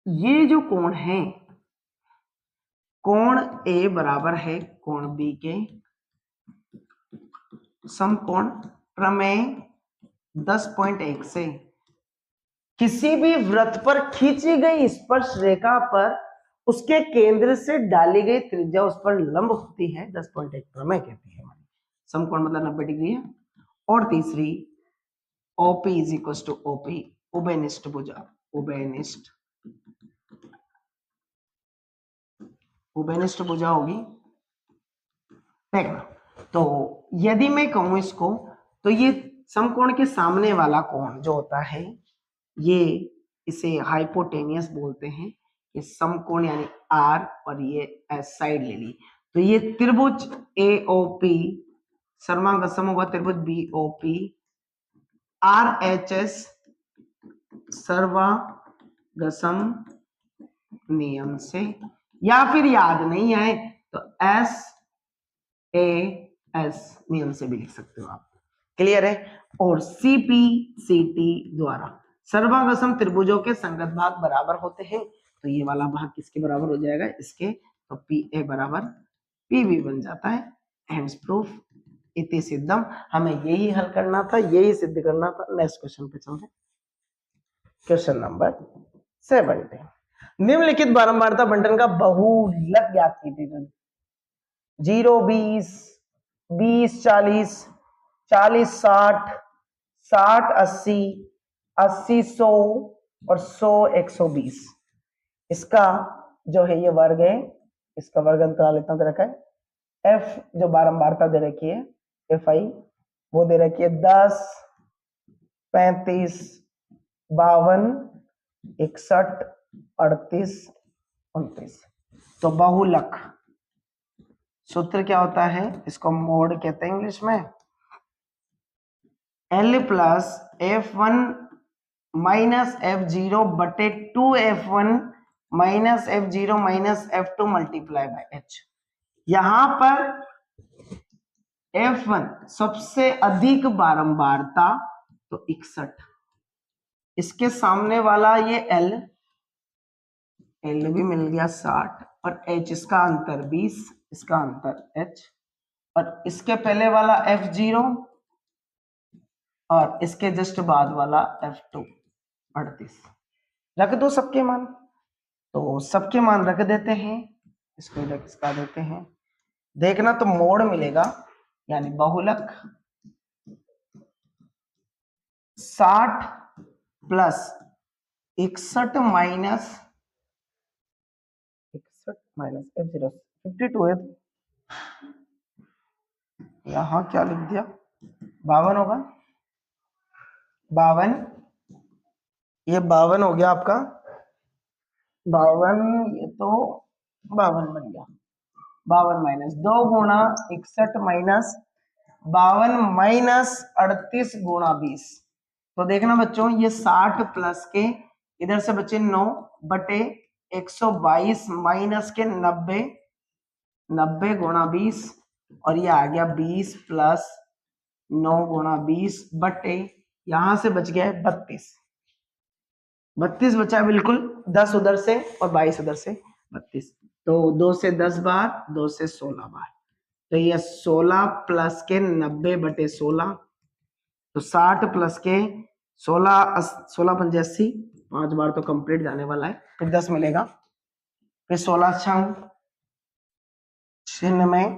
ये जो कोण है, कोण A बराबर है कोण B के, समकोण प्रमेय 10.1 से किसी भी वृत्त पर खींची गई स्पर्श रेखा पर उसके केंद्र से डाली गई त्रिज्या उस पर लंब होती है, 10.1 प्रमेय कहती है। समकोण मतलब 90 डिग्री है। और तीसरी OP is equal to OP, उभयनिष्ठ भुजा, उभयनिष्ठ भुजा होगी। देखना, तो यदि मैं कहूं इसको, तो ये समकोण के सामने वाला कोण जो होता है, ये इसे हाइपोटेनियस बोलते हैं। ये समकोण यानी R और ये S साइड ले ली, तो ये त्रिभुज AOP सर्वांगसम होगा त्रिभुज BOP, RHS सर्वांगसम नियम से, या फिर याद नहीं आए तो SAS नियम से भी लिख सकते हो आप। क्लियर है। और CPCT द्वारा सर्वांगसम त्रिभुजों के संगत भाग बराबर होते हैं, तो ये वाला भाग किसके बराबर हो जाएगा, इसके, तो PA बराबर PB बन जाता है। हेंस प्रूफ इति सिद्धम, हमें यही हल करना था, यही सिद्ध करना था। नेक्स्ट क्वेश्चन पे चलते हैं, क्वेश्चन नंबर 17। निम्नलिखित बारंबारता बंटन का बहुलक ज्ञात कीजिए। 0 20 20 40 40 60 60 80 80 100 और 100 120, इसका जो है ये वर्ग है इसका वर्ग अंतराल इतना दे रखा है। एफ जो बारंबारता दे रखी है एफ आई वो दे रखी है 10, 35, 52, 61, 38, 29। तो बहुलक सूत्र क्या होता है, इसको मोड कहते हैं इंग्लिश में। L plus F1 minus F0 बटे 2F1 minus F0 minus F2 multiply by H। यहां पर F1 सबसे अधिक बारंबारता तो 61, इसके सामने वाला ये L भी मिल गया 60 और H इसका अंतर 20, इसका अंतर H और इसके पहले वाला F0 और इसके जस्ट बाद वाला F2 38। रख दो सबके मान, तो सबके मान रख देते हैं, इसको इसका देते हैं, देखना तो मोड मिलेगा यानी बहुलक 60 प्लस 61 माइनस F0 52 है, यहां क्या लिख दिया 52 होगा, 52, ये 52 हो गया आपका 52, ये तो 52 बन गया। 52 माइनस 2 गुणा 61 माइनस 52 माइनस 38 गुणा 20। तो देखना बच्चों ये 60 प्लस के इधर से बचे 9 बटे 122 माइनस के 90, 90 गुणा 20 और ये आ गया 20 प्लस 9 गुणा 20 बटे यहां से बच गया 32, 32 बचा बिल्कुल, 10 उधर से और 22 उधर से 32। तो 2 से 10 बार, 2 से 16 बार, तो ये 16 प्लस के 90 बटे 16, तो 60 प्लस के 16, 16 पंजे 80, 5 बार तो कंप्लीट जाने वाला है, फिर 10 मिलेगा, फिर 16 छिन्न में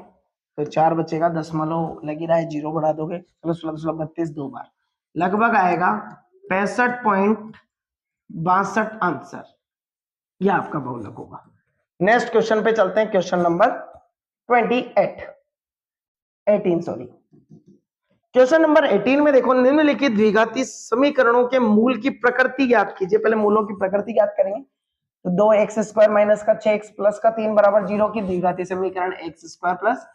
तो 4 बचेगा, दशमलव लगी रहा है, 0 बढ़ा दोगे, चलो 16 16 32 2 बार, लगभग आएगा 65.62 आंसर, यह आपका बहुलक होगा। नेक्स्ट क्वेश्चन पे चलते हैं, question number 18 sorry. Question number 18 में देखो, निम्नलिखित द्विघाती समीकरणों के मूल की प्रकृति ज्ञात कीजिए। पहले मूलों की प्रकृति ज्ञात करेंगे, तो 2x² माइनस का 6x प्लस का 3 बराबर 0 की द्विघाती समीकरण x² plus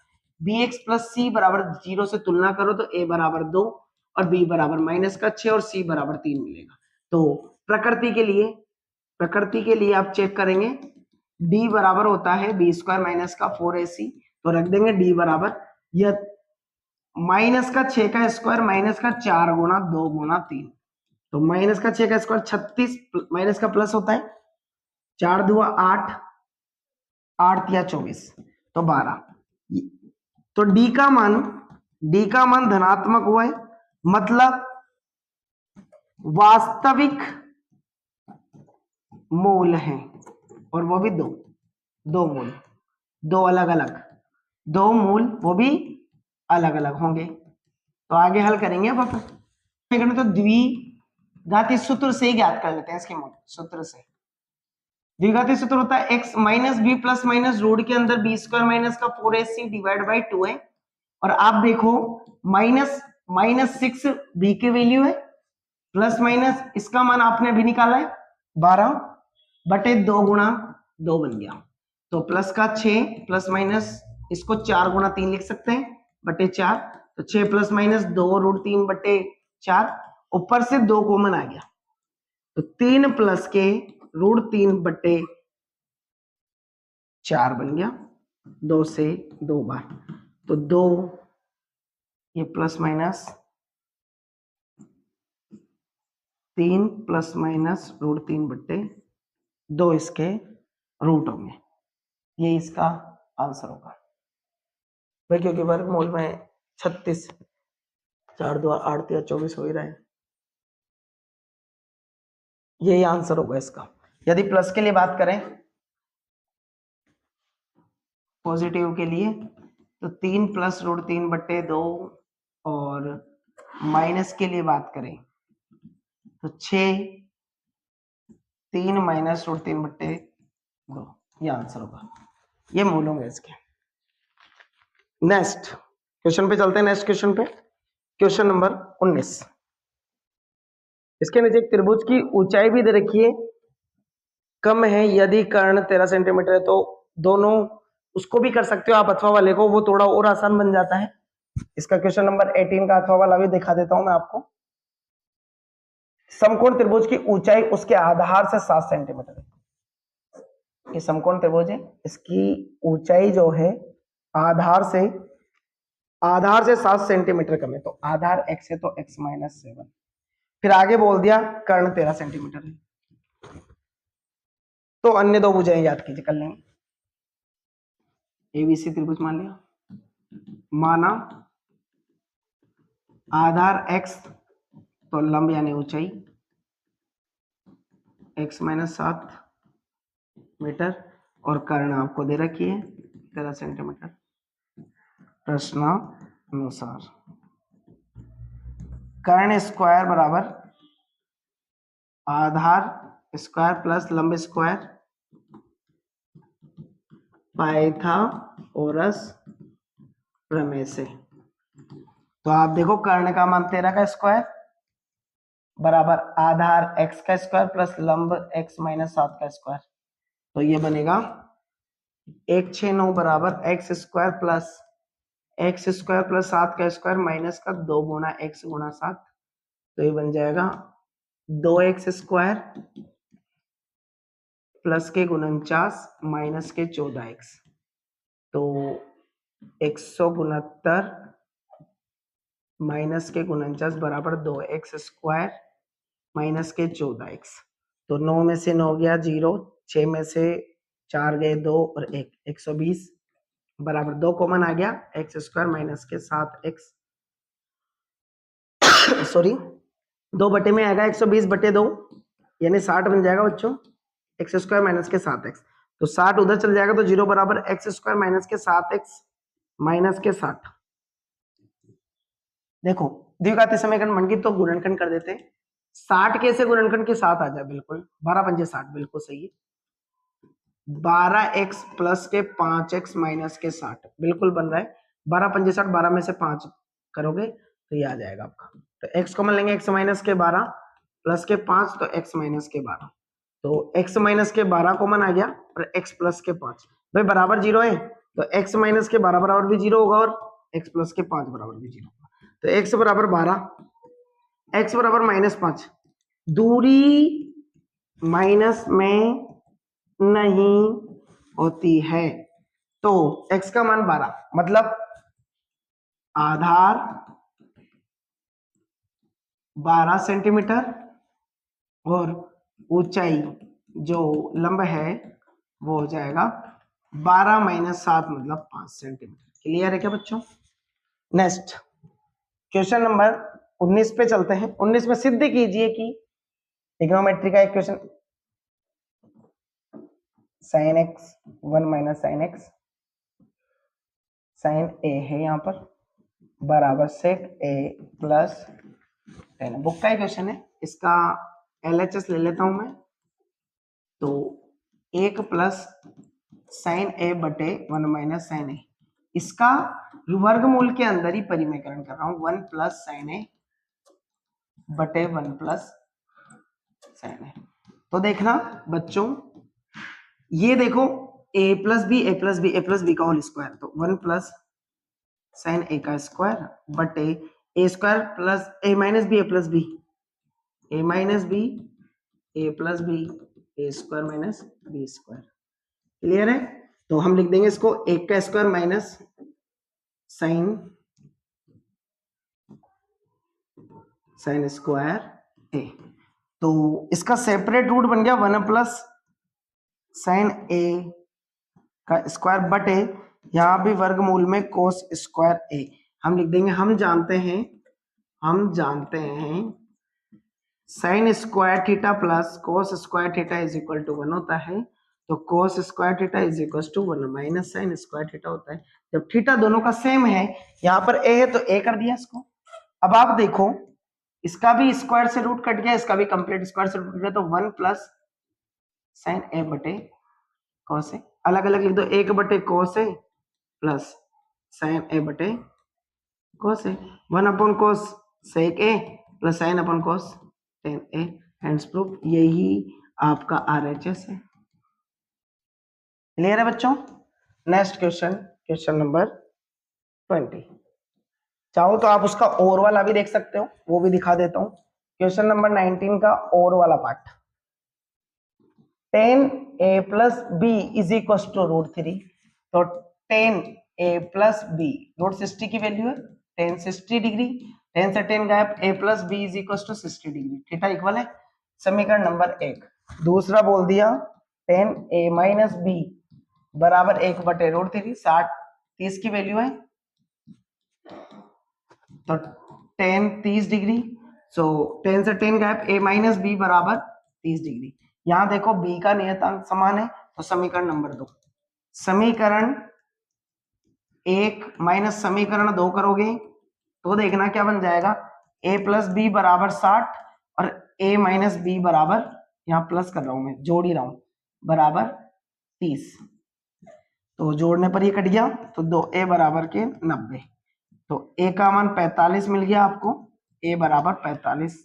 bx plus c बराबर 0 से तुलना करो तो a बराबर 2 और b बराबर माइनस का 6 और c बराबर 3 मिलेगा। तो प्रकृति के लिए आप चेक करेंगे, d बराबर होता है b² माइनस का 4ac, तो रख देंगे d बराबर यह माइनस का 6 का स्क्वायर माइनस का 4 गुणा 2 गुणा 3, तो माइनस का 6 का स्क्वायर 36 माइनस का प्लस होता है 4 दुआ 8, 8 या 24 तो 12, तो d का मान धनात्मक हुआ है, मतलब वास्तविक मूल है, और वो भी दो मूल, दो मूल वो भी अलग अलग होंगे। तो आगे हल करेंगे अब अपन, तो द्विघाती सूत्र से ही ज्ञात कर लेते हैं, इसके मूल सूत्र से। द्विघाती सूत्र होता है x minus B plus minus root के अंदर b² माइनस का 4ac डिवाइड बाई 2 है, और आप देखो माइनस 6 b की वैल्यू है, प्लस माइनस इसका मान आपने अभी निकाला है 12 बटे 2 गुणा 2 बन गया, तो प्लस का 6 प्लस माइनस इसको 4 गुणा 3 लिख सकते हैं बटे 4, तो 6 प्लस माइनस 2 रूट 3 बटे 4, ऊपर से 2 कॉमन आ गया, तो 3 प्लस के रूट 3 बटे 4 बन गया, 2 से 2 बार, तो 2 ये plus minus 3 plus minus root 3 बटे 2 इसके रूट होंगे, ये इसका आंसर होगा भाई, क्योंकि वर्गमूल में 36, 4 2 8 या 24 हो ही रहा है, यही आंसर होगा इसका। यदि प्लस के लिए बात करें, पॉजिटिव के लिए, तो 3 प्लस रूट 3 बटे 2, और माइनस के लिए बात करें तो 6 3 माइनस रूट 3 बटे 2, ये आंसर होगा। ये मूल होंगे इसके। नेक्स्ट क्वेश्चन पे चलते हैं। नेक्स्ट क्वेश्चन पे, क्वेश्चन नंबर 19। इसके नीचे एक त्रिभुज की ऊंचाई भी दे रखी है, कम है यदि कर्ण 13 सेंटीमीटर है, तो दोनों उसको भी कर सकते हो आप, अथवा वाले को, वो थोड़ा और आसान बन जाता है। इसका क्वेश्चन नंबर 18 का अथवा वाला भी दिखा देता हूं मैं आपको। समकोण त्रिभुज की ऊंचाई उसके आधार से 7 सेंटीमीटर है। ये समकोण त्रिभुज है, इसकी ऊंचाई जो है आधार से 7 सेंटीमीटर कम है, तो आधार x है तो x माइनस 7। फिर आगे बोल दिया कर्ण 13 सेंटीमीटर है, तो अन्य दो भुजाएं याद कीजिए, कर लेंगे। एबीसी त्रिभुज मान लिया, माना आधार x तो लंब यानी ऊंचाई x माइनस 7 मीटर, और कर्ण आपको दे रखी है 13 सेंटीमीटर प्रश्नानुसार। कर्ण स्क्वायर बराबर आधार स्क्वायर प्लस लंब स्क्वायर, पाइथागोरस प्रमेय से। तो आप देखो कर्ण का मान 13 का स्क्वायर बराबर आधार x का स्क्वायर प्लस लंब x माइनस 7 का स्क्वायर, तो ये बनेगा 169 बराबर एक्स स्क्वायर प्लस 7 का स्क्वायर माइनस का 2 गुना x गुना 7, तो ये बन जाएगा 2x स्क्वायर प्लस के 49 माइनस के 14x, तो 169 माइनस के 49 बराबर 2x स्क्वायर माइनस के 14x, तो 9 में से 9 गया 0, 6 में से 4 गए 2 और 1, 120 बराबर 2 कॉमन आ गया, एक्स स्क्वायर माइनस के 7x सॉरी 2 बटे में आएगा 120 बटे 2 यानी 60 बन जाएगा बच्चों, एक्स स्क्वायर माइनस के 7x, तो 60 उधर चल जाएगा, तो 0 बराबर एक्स स्क्वायर माइनस के 7x माइनस के 60। देखो द्विघाती समीकरण बन गई, तो गुणनखंड कर देते हैं। 60 कैसे गुणनखंड के साथ आ जाए, बिल्कुल 12 पंजे 60, बिल्कुल सही है। 12x प्लस के 5x माइनस के 60 बिल्कुल बन रहा है। 12 पंजे 60, 12 में से 5 करोगे तो ये आ जाएगा आपका, तो x कॉमन लेंगे, x माइनस के 12 प्लस के 5 तो x माइनस के 12, तो x माइनस के 12 कॉमन आ गया और x प्लस के 5, भाई बराबर 0 है, तो x माइनस के 12 बराबर भी 0 होगा और x प्लस के 5 बराबर भी 0 होगा, तो x बराबर 12, x बराबर माइनस 5, दूरी माइनस में नहीं होती है, तो x का मान 12, मतलब आधार 12 सेंटीमीटर और ऊंचाई जो लंब है वो हो जाएगा 12 माइनस 7 मतलब 5 सेंटीमीटर। क्लियर है क्या बच्चों? नेक्स्ट क्वेश्चन नंबर 19 पे चलते हैं। 19 में सिद्ध कीजिए कि ट्रिग्नोमेट्री का एक question, sine x 1 minus sine x sine a है यहाँ पर बराबर सेक ए प्लस 10, बुक का ही क्वेश्चन है, इसका LHS ले लेता हूं मैं, तो 1 प्लस साइन ए बटे 1 माइनस साइन ए, इसका वर्गमूल के अंदर ही परिमेयकरण कर रहा हूं, 1 प्लस साइन ए बटे 1 प्लस साइन ए। तो देखना बच्चों, ये देखो a plus b a plus b a plus B का होल स्क्वायर, तो 1 प्लस साइन ए का स्क्वायर बटे a square plus a minus b a plus b a minus b a plus b a square minus b square. Clear है? तो हम लिख देंगे इसको 1 का square minus sine square a, तो इसका सेपरेट रूट बन गया 1 प्लस साइन ए का स्क्वायर बटे यहां भी वर्गमूल में कोस स्क्वायर ए, हम लिख देंगे, हम जानते हैं sine square theta plus cos square theta is equal to 1 होता है, तो cos square theta is equal to 1 minus sine square theta होता है। जब थीटा दोनों का सेम है, यहाँ पर ए है तो ए कर दिया इसको। अब आप देखो इसका भी स्क्वायर से रूट कट गया, इसका भी कंप्लीट स्क्वायर से रूट कट गया, तो 1 प्लस साइन ए बटे कॉस ए, अलग अलग लिख दो, 1 बटे कॉस ए प्लस साइन ए बटे cos A, 1/cos sec A plus sign upon cos tan A, hands proof, यही आपका RHS है। क्लियर है बच्चों? Next question, question number 20। चाहो तो आप उसका और वाला भी देख सकते हो, वो भी दिखा देता हूं। क्वेश्चन नंबर 19 का और वाला part, tan a plus B is equal to √3। तो tan a प्लस बी, √60 की वैल्यू है, tan 60 डिग्री, tan से tan गायब, a plus B is equal to 60 degree, theta equal है। समीकरण नंबर 1। दूसरा बोल दिया tan a माइनस बी बराबर 1/√3, 60 30 की वैल्यू है, तो tan 30 डिग्री, सो tan से tan गायब, a माइनस बी बराबर 30 डिग्री। यहां देखो b का नियतांक समान है, तो समीकरण नंबर 2, समीकरण 1 माइनस समीकरण 2 करोगे तो देखना क्या बन जाएगा, a प्लस बी बराबर 60 और a माइनस बी बराबर, यहाँ प्लस कर रहा हूं मैं, जोड़ ही रहा हूं, बराबर 30। तो जोड़ने पर ये कट गया, तो 2a बराबर के 90, तो a का मान 45 मिल गया आपको, a बराबर 45।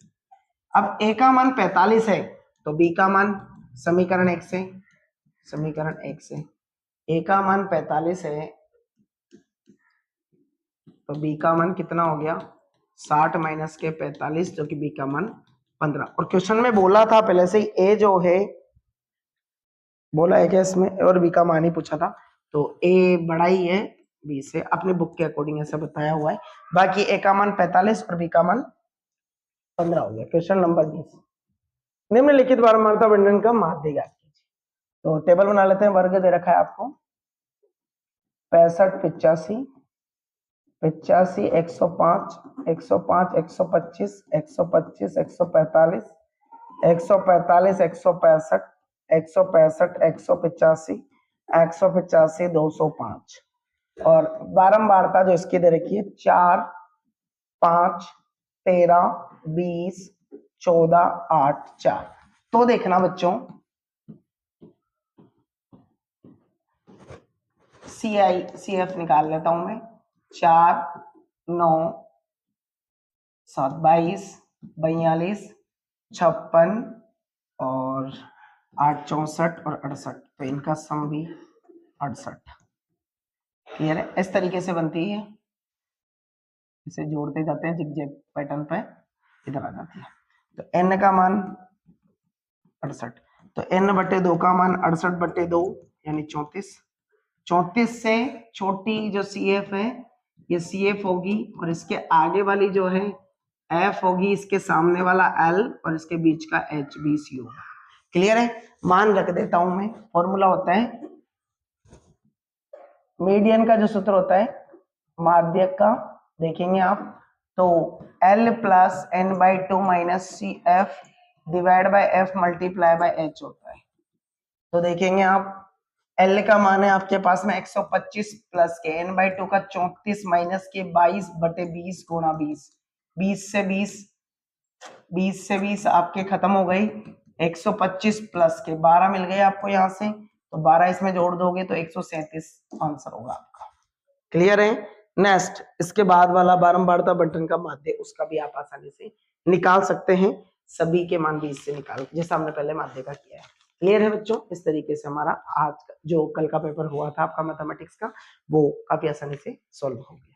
अब a का मान 45 है, तो b का मान समीकरण 1 से, समीकरण 1 से a का मान 45 है, तो b का मान कितना हो गया, 60 माइनस के 45, जो कि b का मान 15। और क्वेश्चन में बोला था पहले से ही a जो है, बोला है क्या इसमें, और b का मान ही पूछा था, तो a बड़ा ही है b से, अपनी बुक के अकॉर्डिंग ऐसा बताया हुआ है। बाकी a का मान 45 और b का मान 15 हो गया। क्वेश्चन नंबर 20, निम्नलिखित वारंवारता बंटन का माध्य ज्ञात कीजिए। तो टेबल बना लेते हैं, वर्ग दे रखा है आपको 65 85 85 105 105 125 125 145 145 165 165 185 185 205। और बारंबारता जो इसकी दे रखी है 4 5 13 20 14 8 4। तो देखना बच्चों, CF निकाल लेता हूं मैं, 4 9 7 22 42 56 और 8 64 और 68, तो इनका सम भी 68। क्लियर है? इस तरीके से बनती है, इसे जोड़ते जाते हैं जिगजैग पैटर्न पे, इधर आ जाती है। तो n का मान 68, तो n/2 का मान 68/2 यानी 34। 34 से छोटी जो CF है ये CF होगी, और इसके आगे वाली जो है F होगी, इसके सामने वाला L और इसके बीच का H BC होगा। क्लियर है? मान रख देता हूं मैं, फॉर्मूला होता है मीडियन का, जो सूत्र होता है माध्यक का, देखेंगे आप, तो L plus n/2 minus CF divide by F multiply by H होता है। तो देखेंगे आप, L का मान है आपके पास में 125 प्लस के n/2 का 34 माइनस के 22/20 गुणा 20, 20 से 20 आपके खत्म हो गई, 125 प्लस के 12 मिल गए आपको यहाँ से, तो 12 इसमें जोड़ दोगे तो 137 आंसर होगा आपका। क्लियर है? नेक्स्ट, इसके बाद वाला बारंबारता बंटन का माध्य, उसका भी आप आसानी से निकाल सकते हैं, सभी के मान 20 से निकाल, जैसा हमने पहले माध्य का किया है। क्लियर है बच्चों? इस तरीके से हमारा आज जो कल का पेपर हुआ था आपका मैथमेटिक्स का, वो काफी आसानी से सॉल्व हो गया।